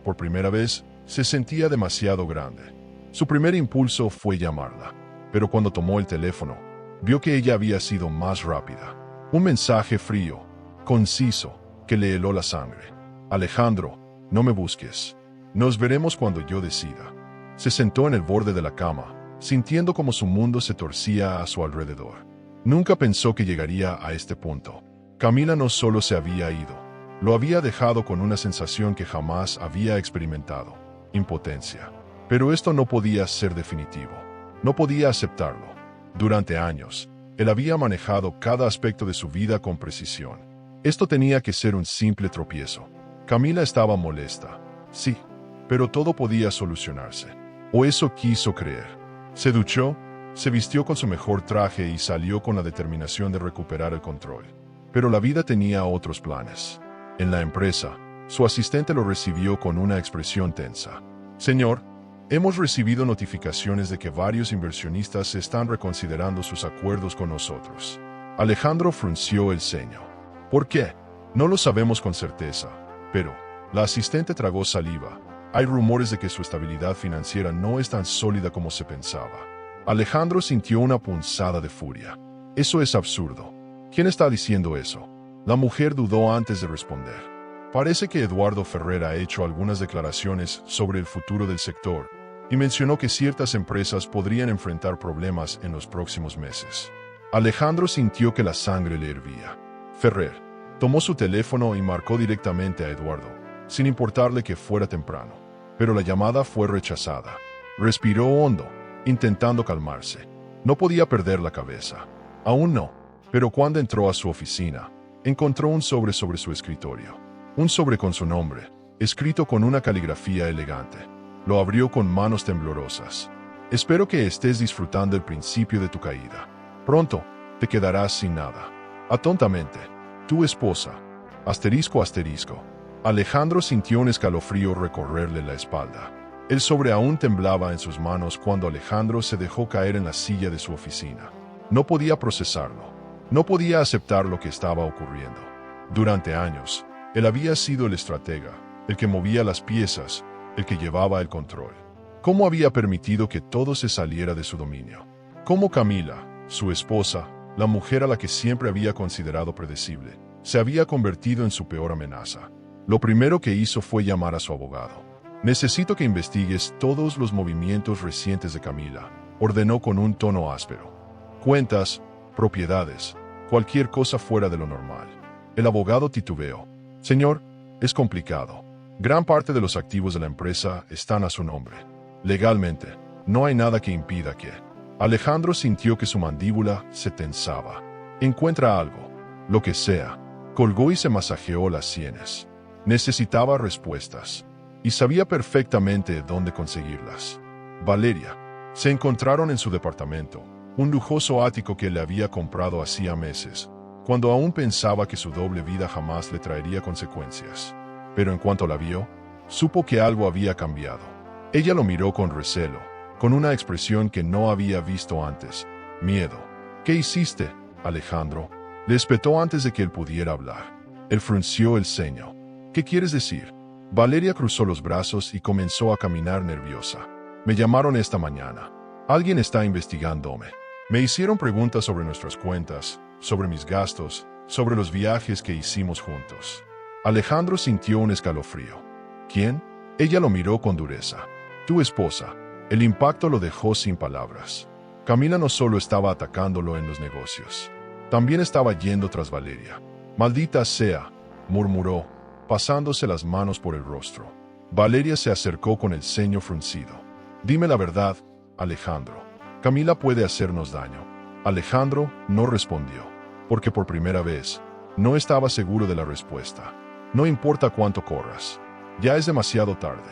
por primera vez, se sentía demasiado grande. Su primer impulso fue llamarla, pero cuando tomó el teléfono, vio que ella había sido más rápida. Un mensaje frío, conciso, que le heló la sangre. Alejandro, no me busques. Nos veremos cuando yo decida. Se sentó en el borde de la cama, sintiendo como su mundo se torcía a su alrededor. Nunca pensó que llegaría a este punto. Camila no solo se había ido, lo había dejado con una sensación que jamás había experimentado: impotencia. Pero esto no podía ser definitivo. No podía aceptarlo. Durante años, él había manejado cada aspecto de su vida con precisión. Esto tenía que ser un simple tropiezo. Camila estaba molesta, sí, pero todo podía solucionarse. O eso quiso creer. Se duchó, se vistió con su mejor traje y salió con la determinación de recuperar el control. Pero la vida tenía otros planes. En la empresa, su asistente lo recibió con una expresión tensa. Señor, hemos recibido notificaciones de que varios inversionistas están reconsiderando sus acuerdos con nosotros. Alejandro frunció el ceño. ¿Por qué? No lo sabemos con certeza, pero la asistente tragó saliva. Hay rumores de que su estabilidad financiera no es tan sólida como se pensaba. Alejandro sintió una punzada de furia. Eso es absurdo. ¿Quién está diciendo eso? La mujer dudó antes de responder. Parece que Eduardo Ferrer ha hecho algunas declaraciones sobre el futuro del sector y mencionó que ciertas empresas podrían enfrentar problemas en los próximos meses. Alejandro sintió que la sangre le hervía. Ferrer tomó su teléfono y marcó directamente a Eduardo, sin importarle que fuera temprano. Pero la llamada fue rechazada. Respiró hondo, intentando calmarse. No podía perder la cabeza. Aún no. Pero cuando entró a su oficina, encontró un sobre su escritorio. Un sobre con su nombre, escrito con una caligrafía elegante. Lo abrió con manos temblorosas. Espero que estés disfrutando el principio de tu caída. Pronto, te quedarás sin nada. Atontamente, tu esposa. Asterisco asterisco. Alejandro sintió un escalofrío recorrerle la espalda. El sobre aún temblaba en sus manos cuando Alejandro se dejó caer en la silla de su oficina. No podía procesarlo. No podía aceptar lo que estaba ocurriendo. Durante años, él había sido el estratega, el que movía las piezas, el que llevaba el control. ¿Cómo había permitido que todo se saliera de su dominio? ¿Cómo Camila, su esposa, la mujer a la que siempre había considerado predecible, se había convertido en su peor amenaza? Lo primero que hizo fue llamar a su abogado. Necesito que investigues todos los movimientos recientes de Camila, ordenó con un tono áspero. Cuentas, propiedades, cualquier cosa fuera de lo normal. El abogado titubeó. Señor, es complicado. Gran parte de los activos de la empresa están a su nombre. Legalmente, no hay nada que impida que... Alejandro sintió que su mandíbula se tensaba. Encuentra algo, lo que sea. Colgó y se masajeó las sienes. Necesitaba respuestas. Y sabía perfectamente dónde conseguirlas. Valeria. Se encontraron en su departamento, un lujoso ático que le había comprado hacía meses, cuando aún pensaba que su doble vida jamás le traería consecuencias. Pero en cuanto la vio, supo que algo había cambiado. Ella lo miró con recelo, con una expresión que no había visto antes: miedo. ¿Qué hiciste, Alejandro?, le espetó antes de que él pudiera hablar. Él frunció el ceño. ¿Qué quieres decir? Valeria cruzó los brazos y comenzó a caminar nerviosa. Me llamaron esta mañana. Alguien está investigándome. Me hicieron preguntas sobre nuestras cuentas, sobre mis gastos, sobre los viajes que hicimos juntos. Alejandro sintió un escalofrío. ¿Quién? Ella lo miró con dureza. Tu esposa. El impacto lo dejó sin palabras. Camila no solo estaba atacándolo en los negocios, también estaba yendo tras Valeria. Maldita sea, murmuró, pasándose las manos por el rostro. Valeria se acercó con el ceño fruncido. Dime la verdad, Alejandro. Camila puede hacernos daño. Alejandro no respondió, porque por primera vez no estaba seguro de la respuesta. No importa cuánto corras. Ya es demasiado tarde.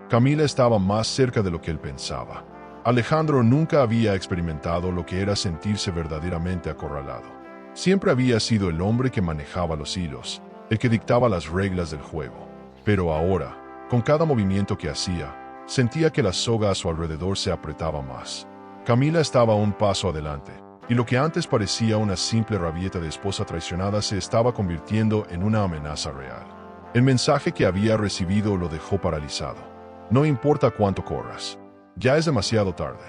Camila estaba más cerca de lo que él pensaba. Alejandro nunca había experimentado lo que era sentirse verdaderamente acorralado. Siempre había sido el hombre que manejaba los hilos, el que dictaba las reglas del juego. Pero ahora, con cada movimiento que hacía, sentía que la soga a su alrededor se apretaba más. Camila estaba un paso adelante, y lo que antes parecía una simple rabieta de esposa traicionada se estaba convirtiendo en una amenaza real. El mensaje que había recibido lo dejó paralizado. No importa cuánto corras. Ya es demasiado tarde.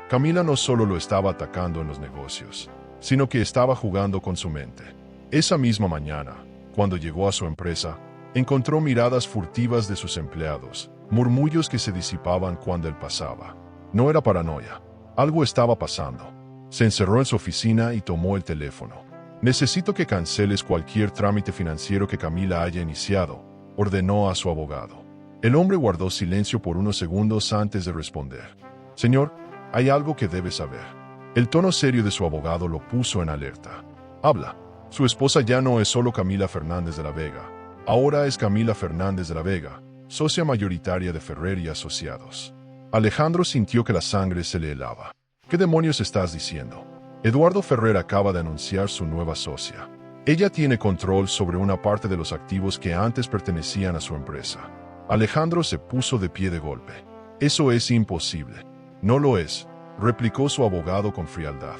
Camila no solo lo estaba atacando en los negocios, sino que estaba jugando con su mente. Esa misma mañana, cuando llegó a su empresa, encontró miradas furtivas de sus empleados, murmullos que se disipaban cuando él pasaba. No era paranoia. Algo estaba pasando. Se encerró en su oficina y tomó el teléfono. Necesito que canceles cualquier trámite financiero que Camila haya iniciado, ordenó a su abogado. El hombre guardó silencio por unos segundos antes de responder. Señor, hay algo que debe saber. El tono serio de su abogado lo puso en alerta. Habla. Su esposa ya no es solo Camila Fernández de la Vega. Ahora es Camila Fernández de la Vega, socia mayoritaria de Ferrer y Asociados. Alejandro sintió que la sangre se le helaba. ¿Qué demonios estás diciendo? Eduardo Ferrer acaba de anunciar su nueva socia. Ella tiene control sobre una parte de los activos que antes pertenecían a su empresa. Alejandro se puso de pie de golpe. Eso es imposible. No lo es, replicó su abogado con frialdad.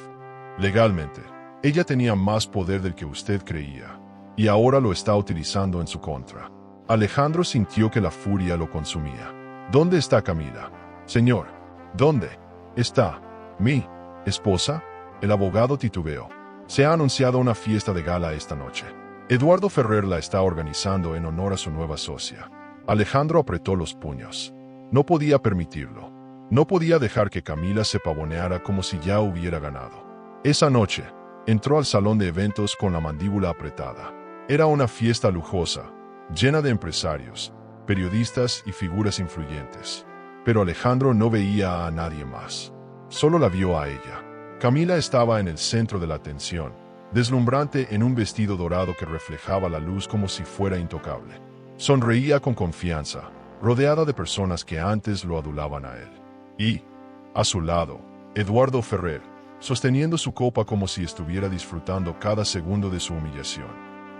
Legalmente, ella tenía más poder del que usted creía, y ahora lo está utilizando en su contra. Alejandro sintió que la furia lo consumía. ¿Dónde está Camila? Señor, ¿dónde está mi esposa? El abogado titubeó. Se ha anunciado una fiesta de gala esta noche. Eduardo Ferrer la está organizando en honor a su nueva socia. Alejandro apretó los puños. No podía permitirlo. No podía dejar que Camila se pavoneara como si ya hubiera ganado. Esa noche, entró al salón de eventos con la mandíbula apretada. Era una fiesta lujosa, llena de empresarios, periodistas y figuras influyentes. Pero Alejandro no veía a nadie más. Solo la vio a ella. Camila estaba en el centro de la atención, deslumbrante en un vestido dorado que reflejaba la luz como si fuera intocable. Sonreía con confianza, rodeada de personas que antes lo adulaban a él. Y, a su lado, Eduardo Ferrer, sosteniendo su copa como si estuviera disfrutando cada segundo de su humillación.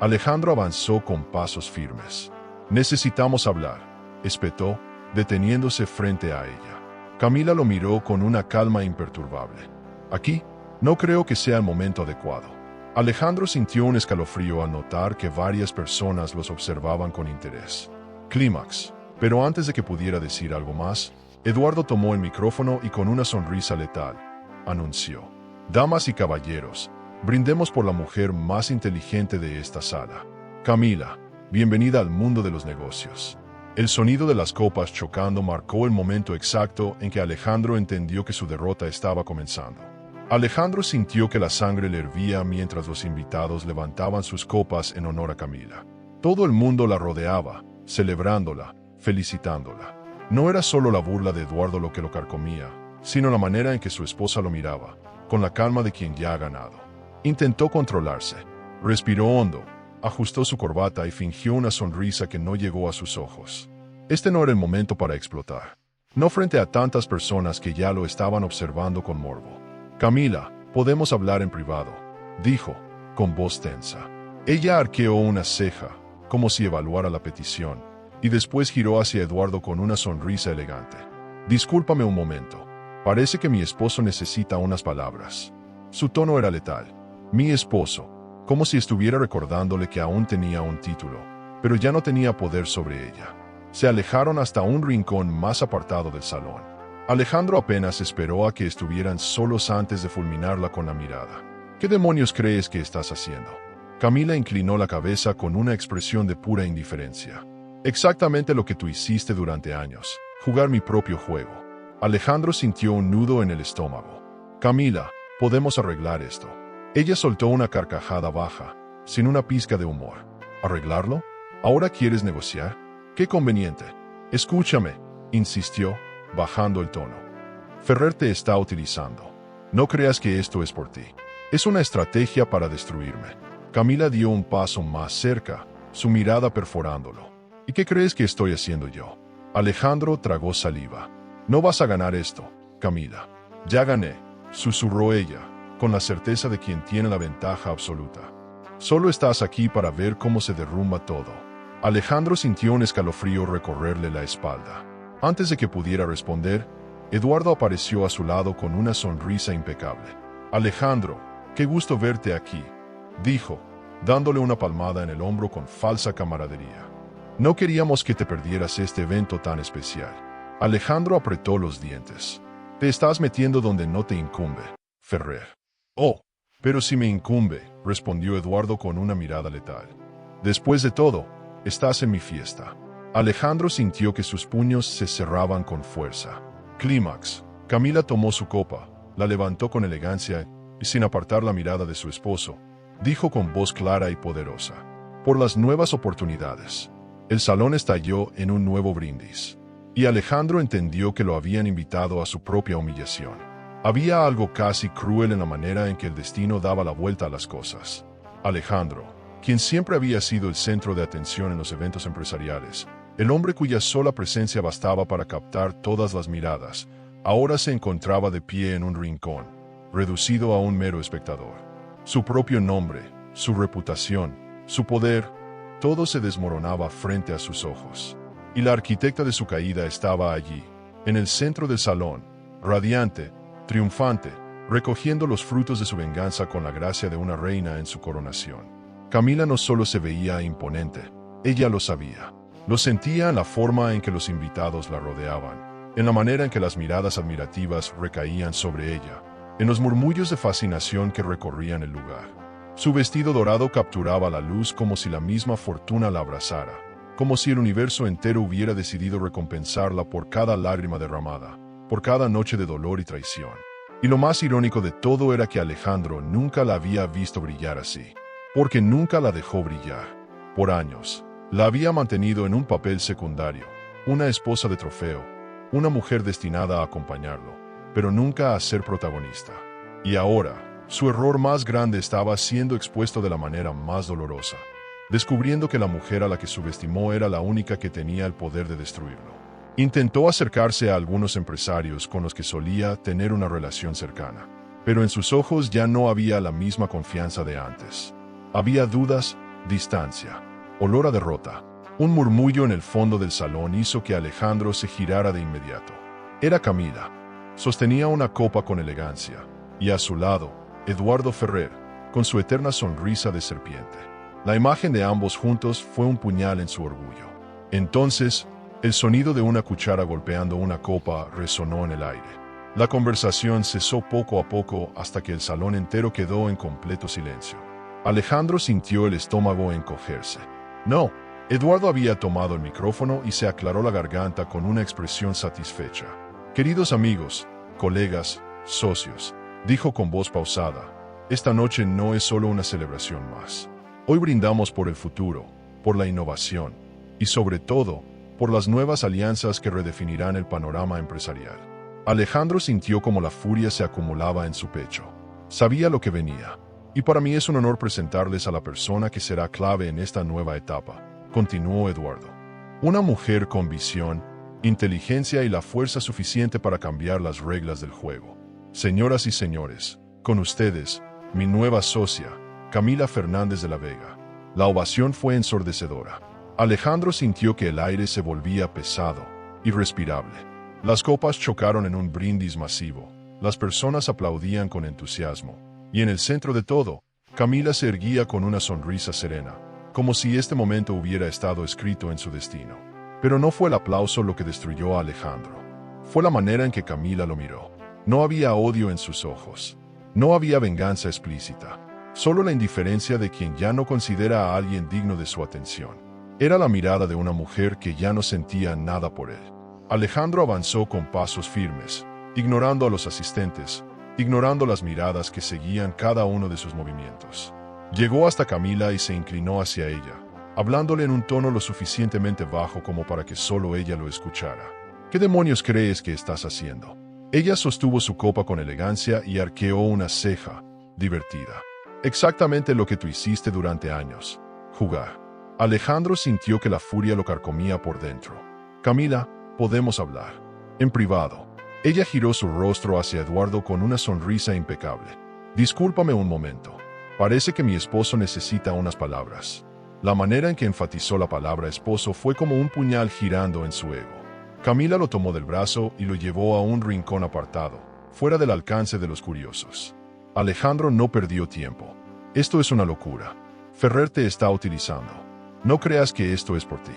Alejandro avanzó con pasos firmes. Necesitamos hablar, espetó, deteniéndose frente a ella. Camila lo miró con una calma imperturbable. Aquí, no creo que sea el momento adecuado. Alejandro sintió un escalofrío al notar que varias personas los observaban con interés. Clímax. Pero antes de que pudiera decir algo más, Eduardo tomó el micrófono y con una sonrisa letal, anunció: Damas y caballeros, brindemos por la mujer más inteligente de esta sala. Camila, bienvenida al mundo de los negocios. El sonido de las copas chocando marcó el momento exacto en que Alejandro entendió que su derrota estaba comenzando. Alejandro sintió que la sangre le hervía mientras los invitados levantaban sus copas en honor a Camila. Todo el mundo la rodeaba, celebrándola, felicitándola. No era solo la burla de Eduardo lo que lo carcomía, sino la manera en que su esposa lo miraba, con la calma de quien ya ha ganado. Intentó controlarse. Respiró hondo, ajustó su corbata y fingió una sonrisa que no llegó a sus ojos. Este no era el momento para explotar. No frente a tantas personas que ya lo estaban observando con morbo. Camila, podemos hablar en privado, dijo, con voz tensa. Ella arqueó una ceja, como si evaluara la petición, y después giró hacia Eduardo con una sonrisa elegante. Discúlpame un momento. Parece que mi esposo necesita unas palabras. Su tono era letal. Mi esposo, como si estuviera recordándole que aún tenía un título, pero ya no tenía poder sobre ella. Se alejaron hasta un rincón más apartado del salón. Alejandro apenas esperó a que estuvieran solos antes de fulminarla con la mirada. ¿Qué demonios crees que estás haciendo? Camila inclinó la cabeza con una expresión de pura indiferencia. Exactamente lo que tú hiciste durante años, jugar mi propio juego. Alejandro sintió un nudo en el estómago. Camila, podemos arreglar esto. Ella soltó una carcajada baja, sin una pizca de humor. ¿Arreglarlo? ¿Ahora quieres negociar? ¡Qué conveniente! Escúchame, insistió, bajando el tono. Ferrer te está utilizando. No creas que esto es por ti. Es una estrategia para destruirme. Camila dio un paso más cerca, su mirada perforándolo. ¿Y qué crees que estoy haciendo yo? Alejandro tragó saliva. No vas a ganar esto, Camila. Ya gané, susurró ella, con la certeza de quien tiene la ventaja absoluta. Solo estás aquí para ver cómo se derrumba todo. Alejandro sintió un escalofrío recorrerle la espalda. Antes de que pudiera responder, Eduardo apareció a su lado con una sonrisa impecable. Alejandro, qué gusto verte aquí, dijo, dándole una palmada en el hombro con falsa camaradería. No queríamos que te perdieras este evento tan especial. Alejandro apretó los dientes. Te estás metiendo donde no te incumbe, Ferrer. Oh, pero si me incumbe, respondió Eduardo con una mirada letal. Después de todo, estás en mi fiesta. Alejandro sintió que sus puños se cerraban con fuerza. Clímax. Camila tomó su copa, la levantó con elegancia y sin apartar la mirada de su esposo, dijo con voz clara y poderosa. Por las nuevas oportunidades. El salón estalló en un nuevo brindis. Y Alejandro entendió que lo habían invitado a su propia humillación. Había algo casi cruel en la manera en que el destino daba la vuelta a las cosas. Alejandro, quien siempre había sido el centro de atención en los eventos empresariales, el hombre cuya sola presencia bastaba para captar todas las miradas, ahora se encontraba de pie en un rincón, reducido a un mero espectador. Su propio nombre, su reputación, su poder, todo se desmoronaba frente a sus ojos. Y la arquitecta de su caída estaba allí, en el centro del salón, radiante, triunfante, recogiendo los frutos de su venganza con la gracia de una reina en su coronación. Camila no solo se veía imponente, ella lo sabía. Lo sentía en la forma en que los invitados la rodeaban, en la manera en que las miradas admirativas recaían sobre ella, en los murmullos de fascinación que recorrían el lugar. Su vestido dorado capturaba la luz como si la misma fortuna la abrazara, como si el universo entero hubiera decidido recompensarla por cada lágrima derramada, por cada noche de dolor y traición. Y lo más irónico de todo era que Alejandro nunca la había visto brillar así, porque nunca la dejó brillar. Por años, la había mantenido en un papel secundario, una esposa de trofeo, una mujer destinada a acompañarlo, pero nunca a ser protagonista. Y ahora, su error más grande estaba siendo expuesto de la manera más dolorosa, descubriendo que la mujer a la que subestimó era la única que tenía el poder de destruirlo. Intentó acercarse a algunos empresarios con los que solía tener una relación cercana, pero en sus ojos ya no había la misma confianza de antes. Había dudas, distancia, olor a derrota. Un murmullo en el fondo del salón hizo que Alejandro se girara de inmediato. Era Camila. Sostenía una copa con elegancia, y a su lado, Eduardo Ferrer, con su eterna sonrisa de serpiente. La imagen de ambos juntos fue un puñal en su orgullo. Entonces, el sonido de una cuchara golpeando una copa resonó en el aire. La conversación cesó poco a poco hasta que el salón entero quedó en completo silencio. Alejandro sintió el estómago encogerse. No, Eduardo había tomado el micrófono y se aclaró la garganta con una expresión satisfecha. Queridos amigos, colegas, socios, dijo con voz pausada, esta noche no es solo una celebración más. Hoy brindamos por el futuro, por la innovación y sobre todo, por las nuevas alianzas que redefinirán el panorama empresarial. Alejandro sintió como la furia se acumulaba en su pecho. Sabía lo que venía. Y para mí es un honor presentarles a la persona que será clave en esta nueva etapa, continuó Eduardo. Una mujer con visión, inteligencia y la fuerza suficiente para cambiar las reglas del juego. Señoras y señores, con ustedes, mi nueva socia, Camila Fernández de la Vega. La ovación fue ensordecedora. Alejandro sintió que el aire se volvía pesado, irrespirable. Las copas chocaron en un brindis masivo. Las personas aplaudían con entusiasmo. Y en el centro de todo, Camila se erguía con una sonrisa serena, como si este momento hubiera estado escrito en su destino. Pero no fue el aplauso lo que destruyó a Alejandro. Fue la manera en que Camila lo miró. No había odio en sus ojos. No había venganza explícita. Solo la indiferencia de quien ya no considera a alguien digno de su atención. Era la mirada de una mujer que ya no sentía nada por él. Alejandro avanzó con pasos firmes, ignorando a los asistentes, ignorando las miradas que seguían cada uno de sus movimientos. Llegó hasta Camila y se inclinó hacia ella, hablándole en un tono lo suficientemente bajo como para que solo ella lo escuchara. ¿Qué demonios crees que estás haciendo? Ella sostuvo su copa con elegancia y arqueó una ceja, divertida. Exactamente lo que tú hiciste durante años, jugar. Alejandro sintió que la furia lo carcomía por dentro. Camila, podemos hablar. En privado. Ella giró su rostro hacia Eduardo con una sonrisa impecable. Discúlpame un momento. Parece que mi esposo necesita unas palabras. La manera en que enfatizó la palabra esposo fue como un puñal girando en su ego. Camila lo tomó del brazo y lo llevó a un rincón apartado, fuera del alcance de los curiosos. Alejandro no perdió tiempo. Esto es una locura. Ferrer te está utilizando. No creas que esto es por ti.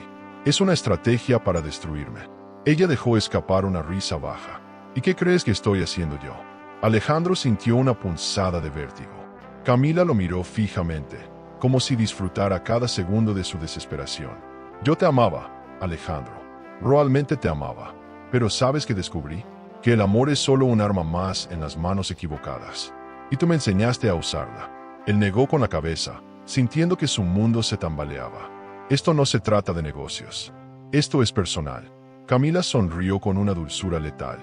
Es una estrategia para destruirme. Ella dejó escapar una risa baja. ¿Y qué crees que estoy haciendo yo? Alejandro sintió una punzada de vértigo. Camila lo miró fijamente, como si disfrutara cada segundo de su desesperación. Yo te amaba, Alejandro. Realmente te amaba. Pero ¿sabes qué descubrí? Que el amor es solo un arma más en las manos equivocadas. Y tú me enseñaste a usarla. Él negó con la cabeza, sintiendo que su mundo se tambaleaba. Esto no se trata de negocios. Esto es personal. Camila sonrió con una dulzura letal.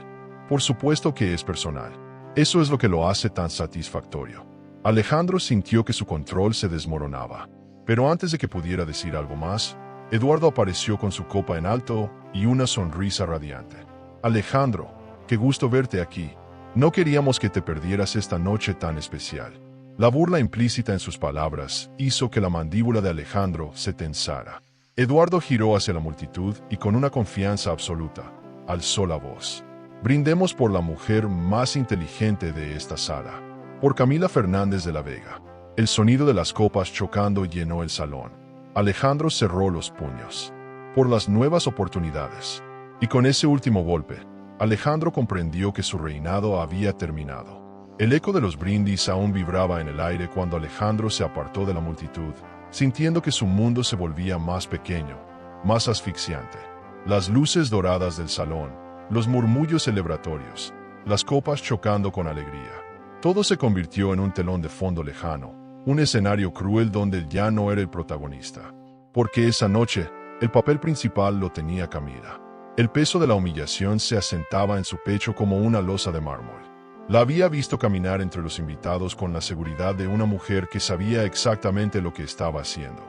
Por supuesto que es personal. Eso es lo que lo hace tan satisfactorio. Alejandro sintió que su control se desmoronaba. Pero antes de que pudiera decir algo más, Eduardo apareció con su copa en alto y una sonrisa radiante. Alejandro, qué gusto verte aquí. No queríamos que te perdieras esta noche tan especial. La burla implícita en sus palabras hizo que la mandíbula de Alejandro se tensara. Eduardo giró hacia la multitud y con una confianza absoluta, alzó la voz. Brindemos por la mujer más inteligente de esta sala, por Camila Fernández de la Vega. El sonido de las copas chocando llenó el salón. Alejandro cerró los puños. Por las nuevas oportunidades. Y con ese último golpe, Alejandro comprendió que su reinado había terminado. El eco de los brindis aún vibraba en el aire cuando Alejandro se apartó de la multitud, sintiendo que su mundo se volvía más pequeño, más asfixiante. Las luces doradas del salón, los murmullos celebratorios, las copas chocando con alegría. Todo se convirtió en un telón de fondo lejano, un escenario cruel donde él ya no era el protagonista. Porque esa noche, el papel principal lo tenía Camila. El peso de la humillación se asentaba en su pecho como una losa de mármol. La había visto caminar entre los invitados con la seguridad de una mujer que sabía exactamente lo que estaba haciendo.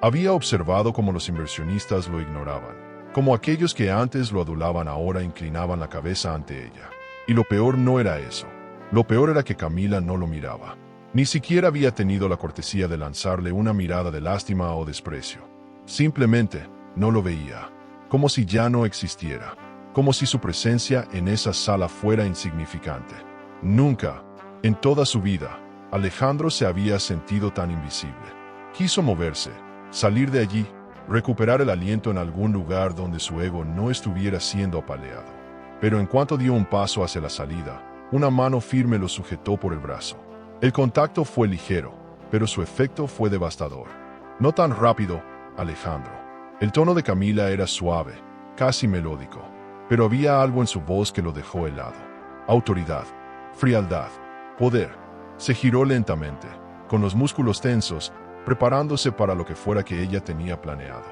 Había observado cómo los inversionistas lo ignoraban, como aquellos que antes lo adulaban ahora inclinaban la cabeza ante ella. Y lo peor no era eso. Lo peor era que Camila no lo miraba. Ni siquiera había tenido la cortesía de lanzarle una mirada de lástima o desprecio. Simplemente no lo veía, como si ya no existiera, como si su presencia en esa sala fuera insignificante. Nunca, en toda su vida, Alejandro se había sentido tan invisible. Quiso moverse, salir de allí, recuperar el aliento en algún lugar donde su ego no estuviera siendo apaleado. Pero en cuanto dio un paso hacia la salida, una mano firme lo sujetó por el brazo. El contacto fue ligero, pero su efecto fue devastador. No tan rápido, Alejandro. El tono de Camila era suave, casi melódico, pero había algo en su voz que lo dejó helado. Autoridad, frialdad, poder. Se giró lentamente, con los músculos tensos, preparándose para lo que fuera que ella tenía planeado.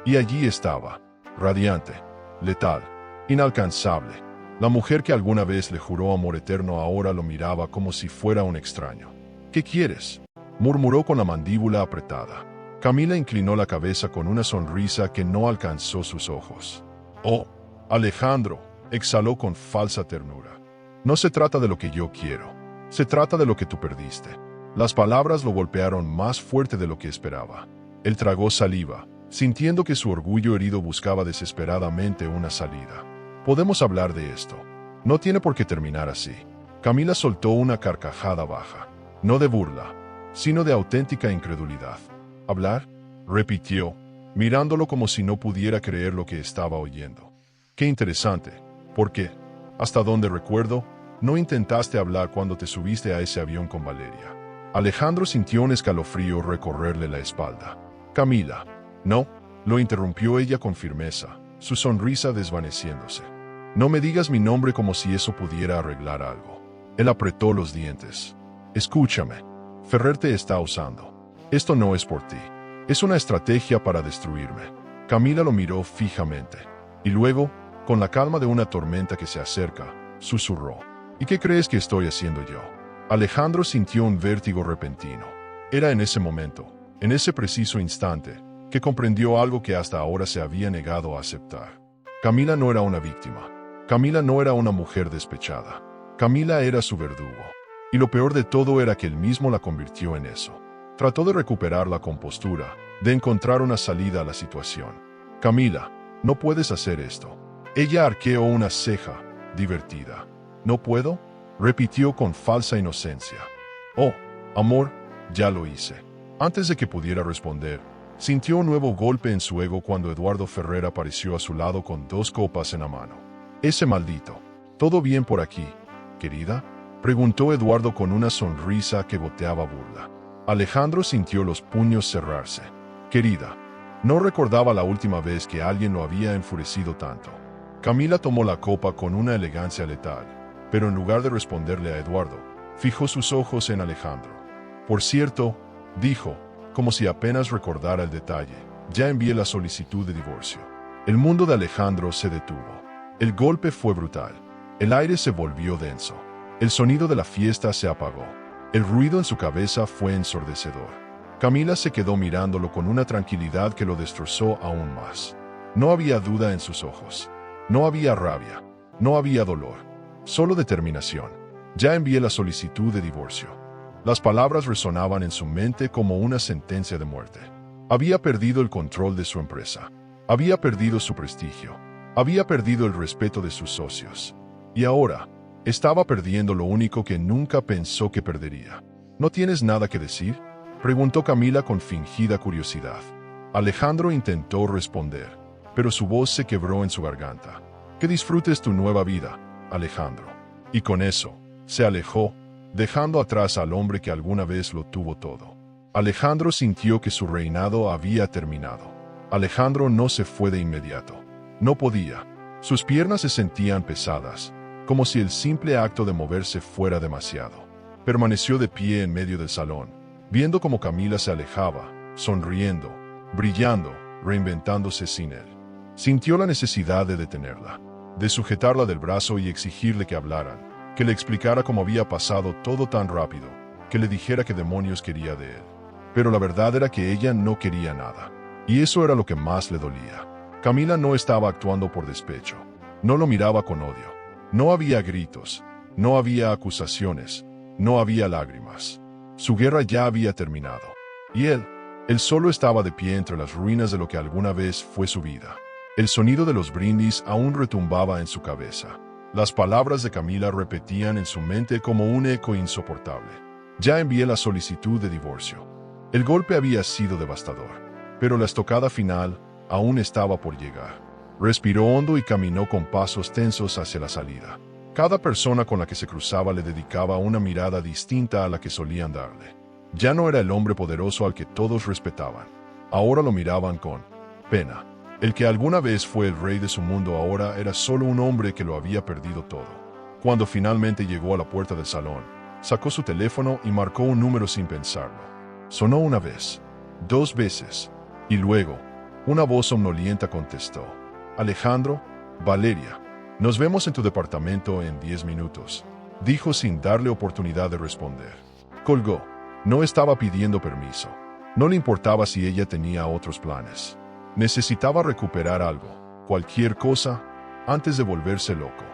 Y allí estaba, radiante, letal, inalcanzable. La mujer que alguna vez le juró amor eterno ahora lo miraba como si fuera un extraño. ¿Qué quieres?, murmuró con la mandíbula apretada. Camila inclinó la cabeza con una sonrisa que no alcanzó sus ojos. «Oh, Alejandro», exhaló con falsa ternura. «No se trata de lo que yo quiero. Se trata de lo que tú perdiste». Las palabras lo golpearon más fuerte de lo que esperaba. Él tragó saliva, sintiendo que su orgullo herido buscaba desesperadamente una salida. «Podemos hablar de esto. No tiene por qué terminar así». Camila soltó una carcajada baja. No de burla, sino de auténtica incredulidad. «¿Hablar?», repitió, mirándolo como si no pudiera creer lo que estaba oyendo. «Qué interesante. ¿Por qué? Hasta donde recuerdo, no intentaste hablar cuando te subiste a ese avión con Valeria». Alejandro sintió un escalofrío recorrerle la espalda. «Camila». «No», lo interrumpió ella con firmeza, su sonrisa desvaneciéndose. «No me digas mi nombre como si eso pudiera arreglar algo». Él apretó los dientes. «Escúchame. Ferrer te está usando. Esto no es por ti. Es una estrategia para destruirme». Camila lo miró fijamente. Y luego, con la calma de una tormenta que se acerca, susurró. «¿Y qué crees que estoy haciendo yo?». Alejandro sintió un vértigo repentino. Era en ese momento, en ese preciso instante, que comprendió algo que hasta ahora se había negado a aceptar. Camila no era una víctima. Camila no era una mujer despechada. Camila era su verdugo. Y lo peor de todo era que él mismo la convirtió en eso. Trató de recuperar la compostura, de encontrar una salida a la situación. «Camila, no puedes hacer esto». Ella arqueó una ceja, divertida. «¿No puedo?», repitió con falsa inocencia. «Oh, amor, ya lo hice». Antes de que pudiera responder, sintió un nuevo golpe en su ego cuando Eduardo Ferrer apareció a su lado con 2 copas en la mano. «Ese maldito. ¿Todo bien por aquí, querida?», preguntó Eduardo con una sonrisa que goteaba burla. Alejandro sintió los puños cerrarse. «Querida». No recordaba la última vez que alguien lo había enfurecido tanto. Camila tomó la copa con una elegancia letal, pero en lugar de responderle a Eduardo, fijó sus ojos en Alejandro. Por cierto, dijo, como si apenas recordara el detalle, ya envié la solicitud de divorcio. El mundo de Alejandro se detuvo. El golpe fue brutal. El aire se volvió denso. El sonido de la fiesta se apagó. El ruido en su cabeza fue ensordecedor. Camila se quedó mirándolo con una tranquilidad que lo destrozó aún más. No había duda en sus ojos. No había rabia. No había dolor. Solo determinación. Ya envié la solicitud de divorcio. Las palabras resonaban en su mente como una sentencia de muerte. Había perdido el control de su empresa. Había perdido su prestigio. Había perdido el respeto de sus socios. Y ahora, estaba perdiendo lo único que nunca pensó que perdería. ¿No tienes nada que decir?, preguntó Camila con fingida curiosidad. Alejandro intentó responder, pero su voz se quebró en su garganta. Que disfrutes tu nueva vida, Alejandro. Y con eso, se alejó, dejando atrás al hombre que alguna vez lo tuvo todo. Alejandro sintió que su reinado había terminado. Alejandro no se fue de inmediato. No podía. Sus piernas se sentían pesadas, como si el simple acto de moverse fuera demasiado. Permaneció de pie en medio del salón, viendo cómo Camila se alejaba, sonriendo, brillando, reinventándose sin él. Sintió la necesidad de detenerla, de sujetarla del brazo y exigirle que hablaran, que le explicara cómo había pasado todo tan rápido, que le dijera qué demonios quería de él. Pero la verdad era que ella no quería nada, y eso era lo que más le dolía. Camila no estaba actuando por despecho, no lo miraba con odio. No había gritos, no había acusaciones, no había lágrimas. Su guerra ya había terminado. Y él solo estaba de pie entre las ruinas de lo que alguna vez fue su vida. El sonido de los brindis aún retumbaba en su cabeza. Las palabras de Camila repetían en su mente como un eco insoportable. Ya envié la solicitud de divorcio. El golpe había sido devastador, pero la estocada final aún estaba por llegar. Respiró hondo y caminó con pasos tensos hacia la salida. Cada persona con la que se cruzaba le dedicaba una mirada distinta a la que solían darle. Ya no era el hombre poderoso al que todos respetaban. Ahora lo miraban con pena. El que alguna vez fue el rey de su mundo ahora era solo un hombre que lo había perdido todo. Cuando finalmente llegó a la puerta del salón, sacó su teléfono y marcó un número sin pensarlo. Sonó una vez, 2 veces, y luego, una voz somnolienta contestó. Alejandro, Valeria, nos vemos en tu departamento en 10 minutos, dijo sin darle oportunidad de responder. Colgó. No estaba pidiendo permiso. No le importaba si ella tenía otros planes. Necesitaba recuperar algo, cualquier cosa, antes de volverse loco.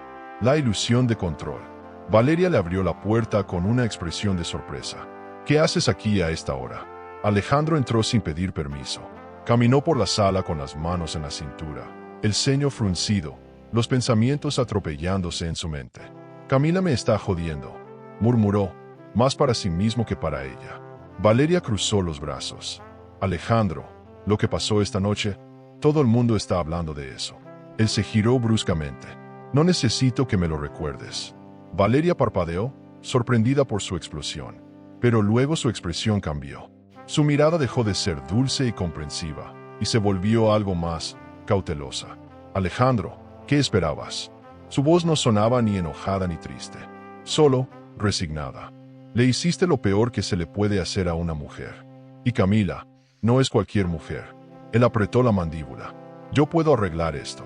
La ilusión de control. Valeria le abrió la puerta con una expresión de sorpresa. ¿Qué haces aquí a esta hora? Alejandro entró sin pedir permiso. Caminó por la sala con las manos en la cintura, el ceño fruncido, los pensamientos atropellándose en su mente. Camila me está jodiendo, murmuró, más para sí mismo que para ella. Valeria cruzó los brazos. Alejandro, lo que pasó esta noche, todo el mundo está hablando de eso. Él se giró bruscamente. No necesito que me lo recuerdes. Valeria parpadeó, sorprendida por su explosión. Pero luego su expresión cambió. Su mirada dejó de ser dulce y comprensiva, y se volvió algo más cautelosa. Alejandro, ¿qué esperabas? Su voz no sonaba ni enojada ni triste, solo resignada. Le hiciste lo peor que se le puede hacer a una mujer. Y Camila, no es cualquier mujer. Él apretó la mandíbula. Yo puedo arreglar esto.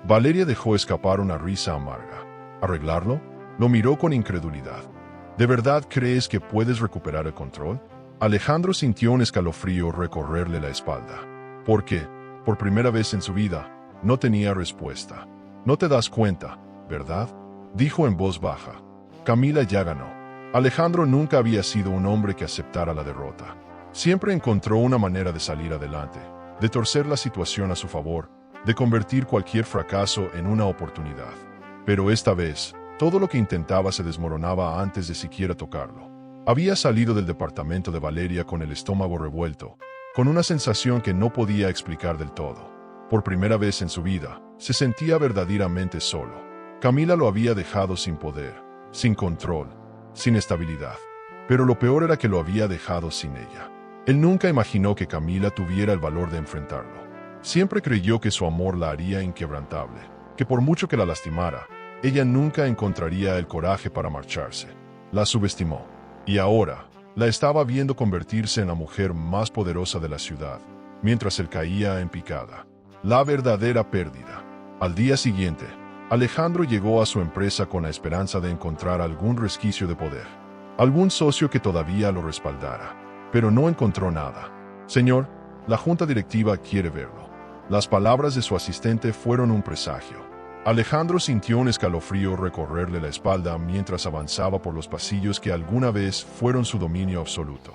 Valeria dejó escapar una risa amarga. ¿Arreglarlo? Lo miró con incredulidad. ¿De verdad crees que puedes recuperar el control? Alejandro sintió un escalofrío recorrerle la espalda. Porque, por primera vez en su vida, no tenía respuesta. No te das cuenta, ¿verdad?, dijo en voz baja. Camila ya ganó. Alejandro nunca había sido un hombre que aceptara la derrota. Siempre encontró una manera de salir adelante, de torcer la situación a su favor, de convertir cualquier fracaso en una oportunidad. Pero esta vez, todo lo que intentaba se desmoronaba antes de siquiera tocarlo. Había salido del departamento de Valeria con el estómago revuelto, con una sensación que no podía explicar del todo. Por primera vez en su vida, se sentía verdaderamente solo. Camila lo había dejado sin poder, sin control, sin estabilidad. Pero lo peor era que lo había dejado sin ella. Él nunca imaginó que Camila tuviera el valor de enfrentarlo. Siempre creyó que su amor la haría inquebrantable, que por mucho que la lastimara, ella nunca encontraría el coraje para marcharse. La subestimó. Y ahora, La estaba viendo convertirse en la mujer más poderosa de la ciudad, mientras él caía en picada. La verdadera pérdida. Al día siguiente, Alejandro llegó a su empresa con la esperanza de encontrar algún resquicio de poder, algún socio que todavía lo respaldara, pero no encontró nada. Señor, la junta directiva quiere verlo. Las palabras de su asistente fueron un presagio. Alejandro sintió un escalofrío recorrerle la espalda mientras avanzaba por los pasillos que alguna vez fueron su dominio absoluto.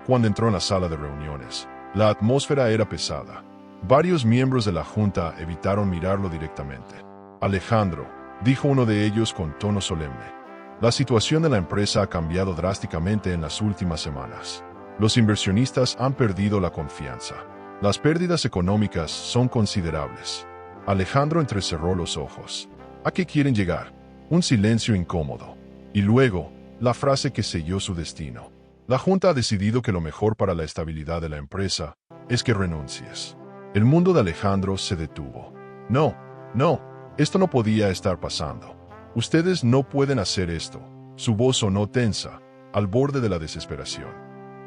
Cuando entró en la sala de reuniones, la atmósfera era pesada. Varios miembros de la junta evitaron mirarlo directamente. Alejandro, dijo uno de ellos con tono solemne, la situación de la empresa ha cambiado drásticamente en las últimas semanas. Los inversionistas han perdido la confianza. Las pérdidas económicas son considerables. Alejandro entrecerró los ojos. ¿A qué quieren llegar? Un silencio incómodo. Y luego, la frase que selló su destino. La junta ha decidido que lo mejor para la estabilidad de la empresa es que renuncies. El mundo de Alejandro se detuvo. No, esto no podía estar pasando. Ustedes no pueden hacer esto. Su voz sonó tensa, al borde de la desesperación.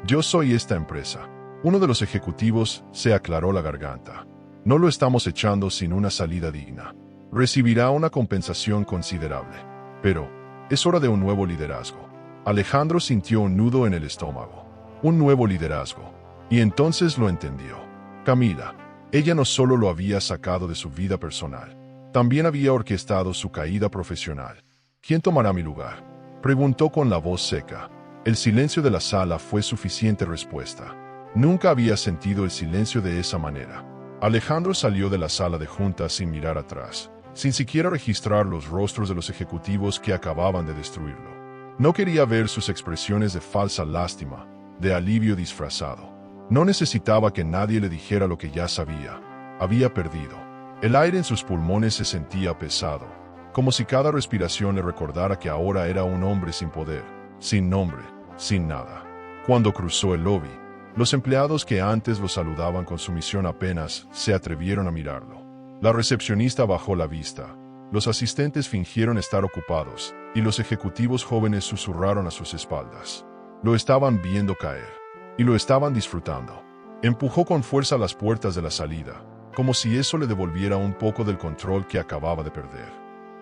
Yo soy esta empresa. Uno de los ejecutivos se aclaró la garganta. No lo estamos echando sin una salida digna. Recibirá una compensación considerable. Pero, es hora de un nuevo liderazgo. Alejandro sintió un nudo en el estómago. Un nuevo liderazgo. Y entonces lo entendió. Camila. Ella no solo lo había sacado de su vida personal, también había orquestado su caída profesional. ¿Quién tomará mi lugar?, preguntó con la voz seca. El silencio de la sala fue suficiente respuesta. Nunca había sentido el silencio de esa manera. Alejandro salió de la sala de juntas sin mirar atrás, sin siquiera registrar los rostros de los ejecutivos que acababan de destruirlo. No quería ver sus expresiones de falsa lástima, de alivio disfrazado. No necesitaba que nadie le dijera lo que ya sabía. Había perdido. El aire en sus pulmones se sentía pesado, como si cada respiración le recordara que ahora era un hombre sin poder, sin nombre, sin nada. Cuando cruzó el lobby, los empleados que antes lo saludaban con sumisión apenas se atrevieron a mirarlo. La recepcionista bajó la vista. Los asistentes fingieron estar ocupados, y los ejecutivos jóvenes susurraron a sus espaldas. Lo estaban viendo caer. Y lo estaban disfrutando. Empujó con fuerza las puertas de la salida, como si eso le devolviera un poco del control que acababa de perder.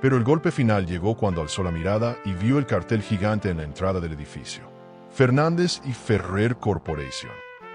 Pero el golpe final llegó cuando alzó la mirada y vio el cartel gigante en la entrada del edificio. Fernández y Ferrer Corporation.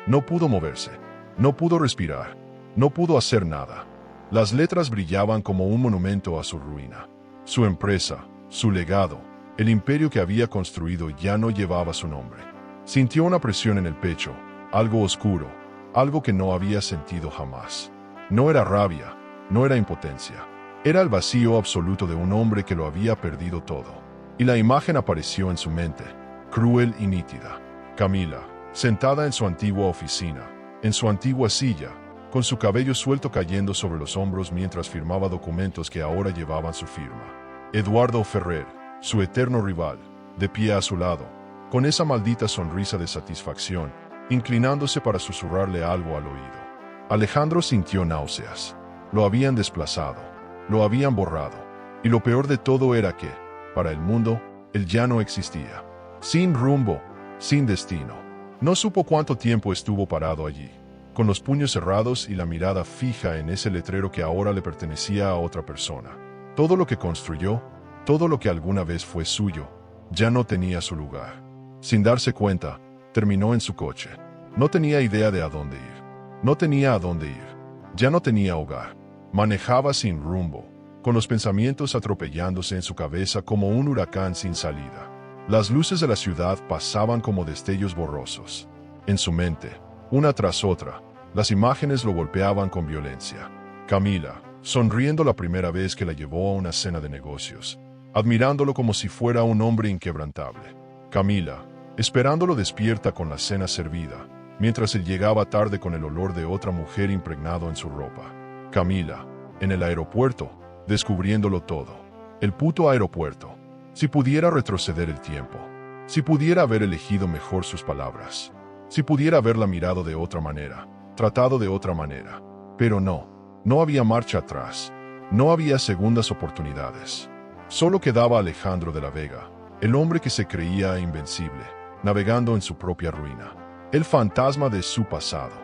No pudo moverse, no pudo respirar, no pudo hacer nada. Las letras brillaban como un monumento a su ruina. Su empresa, su legado, el imperio que había construido ya no llevaba su nombre. Sintió una presión en el pecho, algo oscuro, algo que no había sentido jamás. No era rabia, no era impotencia. Era el vacío absoluto de un hombre que lo había perdido todo. Y la imagen apareció en su mente, cruel y nítida. Camila, sentada en su antigua oficina, en su antigua silla, con su cabello suelto cayendo sobre los hombros mientras firmaba documentos que ahora llevaban su firma. Eduardo Ferrer, su eterno rival, de pie a su lado, con esa maldita sonrisa de satisfacción, inclinándose para susurrarle algo al oído. Alejandro sintió náuseas. Lo habían desplazado, lo habían borrado, y lo peor de todo era que, para el mundo, él ya no existía. Sin rumbo, sin destino. No supo cuánto tiempo estuvo parado allí, con los puños cerrados y la mirada fija en ese letrero que ahora le pertenecía a otra persona. Todo lo que construyó, todo lo que alguna vez fue suyo, ya no tenía su lugar. Sin darse cuenta, terminó en su coche. No tenía idea de a dónde ir. No tenía a dónde ir. Ya no tenía hogar. Manejaba sin rumbo, con los pensamientos atropellándose en su cabeza como un huracán sin salida. Las luces de la ciudad pasaban como destellos borrosos. En su mente, una tras otra, las imágenes lo golpeaban con violencia. Camila, sonriendo la primera vez que la llevó a una cena de negocios, admirándolo como si fuera un hombre inquebrantable. Camila, esperándolo despierta con la cena servida, mientras él llegaba tarde con el olor de otra mujer impregnado en su ropa. Camila, en el aeropuerto, descubriéndolo todo. El puto aeropuerto. Si pudiera retroceder el tiempo. Si pudiera haber elegido mejor sus palabras. Si pudiera haberla mirado de otra manera, tratado de otra manera. Pero no había marcha atrás. No había segundas oportunidades. Solo quedaba Alejandro de la Vega, el hombre que se creía invencible, navegando en su propia ruina. El fantasma de su pasado.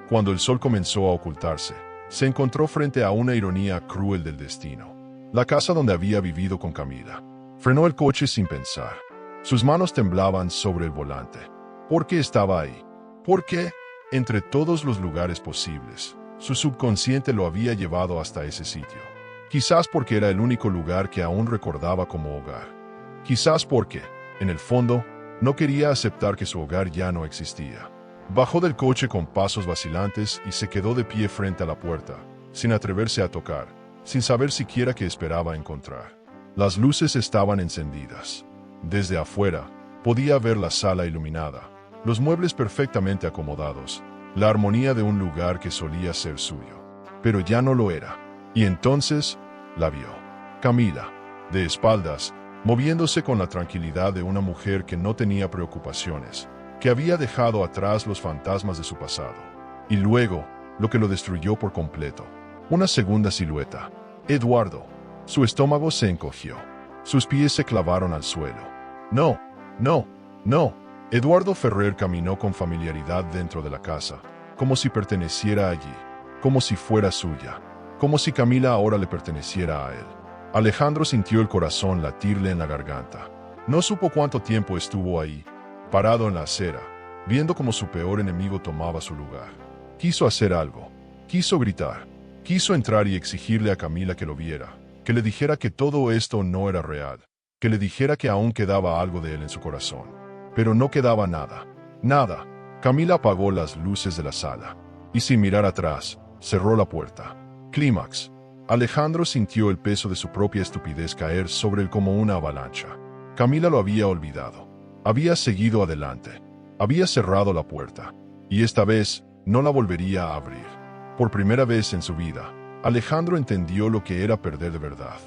Cuando el sol comenzó a ocultarse, se encontró frente a una ironía cruel del destino. La casa donde había vivido con Camila. Frenó el coche sin pensar. Sus manos temblaban sobre el volante. ¿Por qué estaba ahí? ¿Por qué? Entre todos los lugares posibles, su subconsciente lo había llevado hasta ese sitio. Quizás porque era el único lugar que aún recordaba como hogar. Quizás porque, en el fondo, no quería aceptar que su hogar ya no existía. Bajó del coche con pasos vacilantes y se quedó de pie frente a la puerta, sin atreverse a tocar, sin saber siquiera qué esperaba encontrar. Las luces estaban encendidas. Desde afuera, podía ver la sala iluminada, los muebles perfectamente acomodados, la armonía de un lugar que solía ser suyo. Pero ya no lo era. Y entonces, la vio. Camila, de espaldas, moviéndose con la tranquilidad de una mujer que no tenía preocupaciones, que había dejado atrás los fantasmas de su pasado. Y luego, lo que lo destruyó por completo. Una segunda silueta. Eduardo. Su estómago se encogió. Sus pies se clavaron al suelo. No, no, no. Eduardo Ferrer caminó con familiaridad dentro de la casa, como si perteneciera allí, como si fuera suya, como si Camila ahora le perteneciera a él. Alejandro sintió el corazón latirle en la garganta. No supo cuánto tiempo estuvo ahí, parado en la acera, viendo cómo su peor enemigo tomaba su lugar. Quiso hacer algo, quiso gritar, quiso entrar y exigirle a Camila que lo viera, que le dijera que todo esto no era real, que le dijera que aún quedaba algo de él en su corazón. Pero no quedaba nada, nada. Camila apagó las luces de la sala, y sin mirar atrás, cerró la puerta. Clímax. Alejandro sintió el peso de su propia estupidez caer sobre él como una avalancha. Camila lo había olvidado. Había seguido adelante. Había cerrado la puerta. Y esta vez, no la volvería a abrir. Por primera vez en su vida, Alejandro entendió lo que era perder de verdad.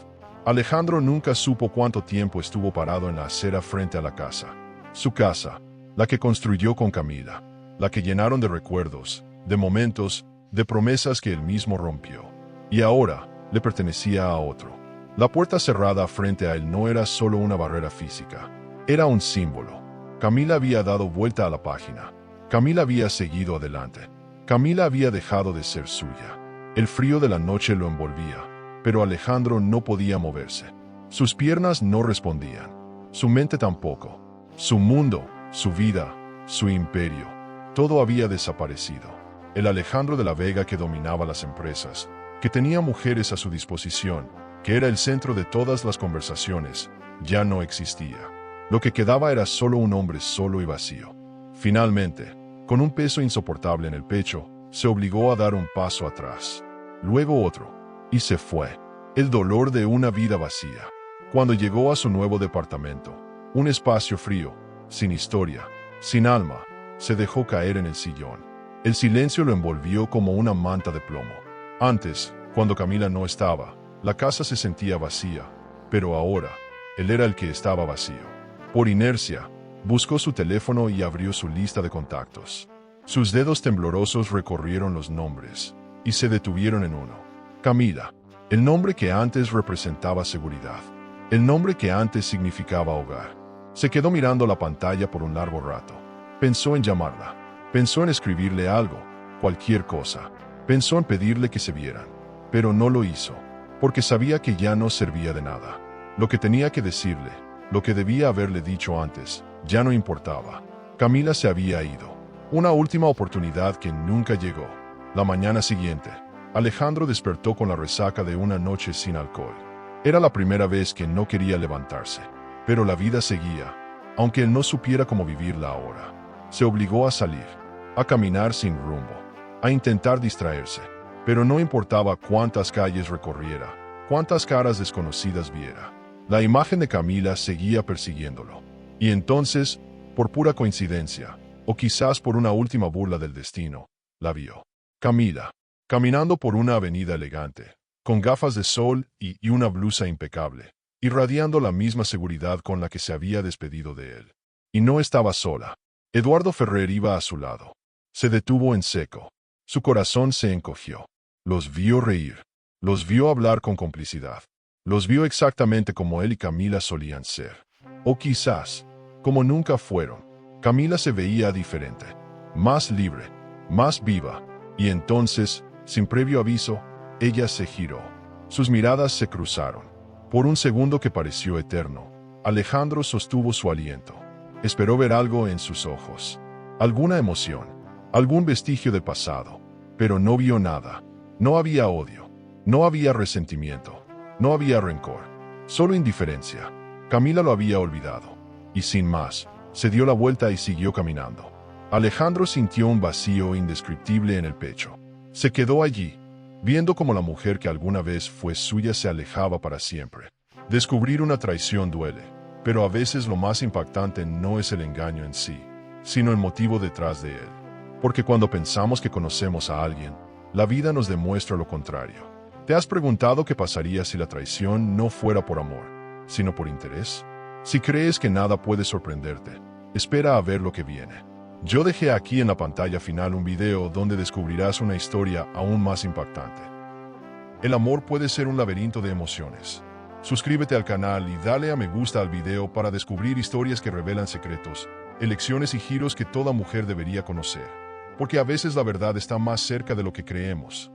Alejandro nunca supo cuánto tiempo estuvo parado en la acera frente a la casa. Su casa, la que construyó con Camila, la que llenaron de recuerdos, de momentos, de promesas que él mismo rompió. Y ahora, le pertenecía a otro. La puerta cerrada frente a él no era solo una barrera física, era un símbolo. Camila había dado vuelta a la página. Camila había seguido adelante. Camila había dejado de ser suya. El frío de la noche lo envolvía, pero Alejandro no podía moverse. Sus piernas no respondían. Su mente tampoco. Su mundo, su vida, su imperio, todo había desaparecido. El Alejandro de la Vega que dominaba las empresas, que tenía mujeres a su disposición, que era el centro de todas las conversaciones, ya no existía. Lo que quedaba era solo un hombre solo y vacío. Finalmente, con un peso insoportable en el pecho, se obligó a dar un paso atrás. Luego otro, y se fue. El dolor de una vida vacía. Cuando llegó a su nuevo departamento, un espacio frío, sin historia, sin alma, se dejó caer en el sillón. El silencio lo envolvió como una manta de plomo. Antes, cuando Camila no estaba, la casa se sentía vacía, pero ahora, él era el que estaba vacío. Por inercia, buscó su teléfono y abrió su lista de contactos. Sus dedos temblorosos recorrieron los nombres, y se detuvieron en uno. Camila, el nombre que antes representaba seguridad, el nombre que antes significaba hogar. Se quedó mirando la pantalla por un largo rato. Pensó en llamarla. Pensó en escribirle algo, cualquier cosa. Pensó en pedirle que se vieran. Pero no lo hizo, porque sabía que ya no servía de nada. Lo que tenía que decirle, lo que debía haberle dicho antes, ya no importaba. Camila se había ido. Una última oportunidad que nunca llegó. La mañana siguiente, Alejandro despertó con la resaca de una noche sin alcohol. Era la primera vez que no quería levantarse. Pero la vida seguía, aunque él no supiera cómo vivirla ahora. Se obligó a salir, a caminar sin rumbo, a intentar distraerse, pero no importaba cuántas calles recorriera, cuántas caras desconocidas viera. La imagen de Camila seguía persiguiéndolo. Y entonces, por pura coincidencia, o quizás por una última burla del destino, la vio. Camila, caminando por una avenida elegante, con gafas de sol y una blusa impecable, irradiando la misma seguridad con la que se había despedido de él. Y no estaba sola. Eduardo Ferrer iba a su lado. Se detuvo en seco. Su corazón se encogió. Los vio reír. Los vio hablar con complicidad. Los vio exactamente como él y Camila solían ser. O quizás, como nunca fueron. Camila se veía diferente, más libre, más viva, y entonces, sin previo aviso, ella se giró. Sus miradas se cruzaron. Por un segundo que pareció eterno, Alejandro sostuvo su aliento. Esperó ver algo en sus ojos, alguna emoción, algún vestigio del pasado, pero no vio nada. No había odio, no había resentimiento, no había rencor, solo indiferencia. Camila lo había olvidado, y sin más, se dio la vuelta y siguió caminando. Alejandro sintió un vacío indescriptible en el pecho. Se quedó allí, viendo cómo la mujer que alguna vez fue suya se alejaba para siempre. Descubrir una traición duele, pero a veces lo más impactante no es el engaño en sí, sino el motivo detrás de él. Porque cuando pensamos que conocemos a alguien, la vida nos demuestra lo contrario. ¿Te has preguntado qué pasaría si la traición no fuera por amor, sino por interés? Si crees que nada puede sorprenderte, espera a ver lo que viene. Yo dejé aquí en la pantalla final un video donde descubrirás una historia aún más impactante. El amor puede ser un laberinto de emociones. Suscríbete al canal y dale a me gusta al video para descubrir historias que revelan secretos, elecciones y giros que toda mujer debería conocer. Porque a veces la verdad está más cerca de lo que creemos.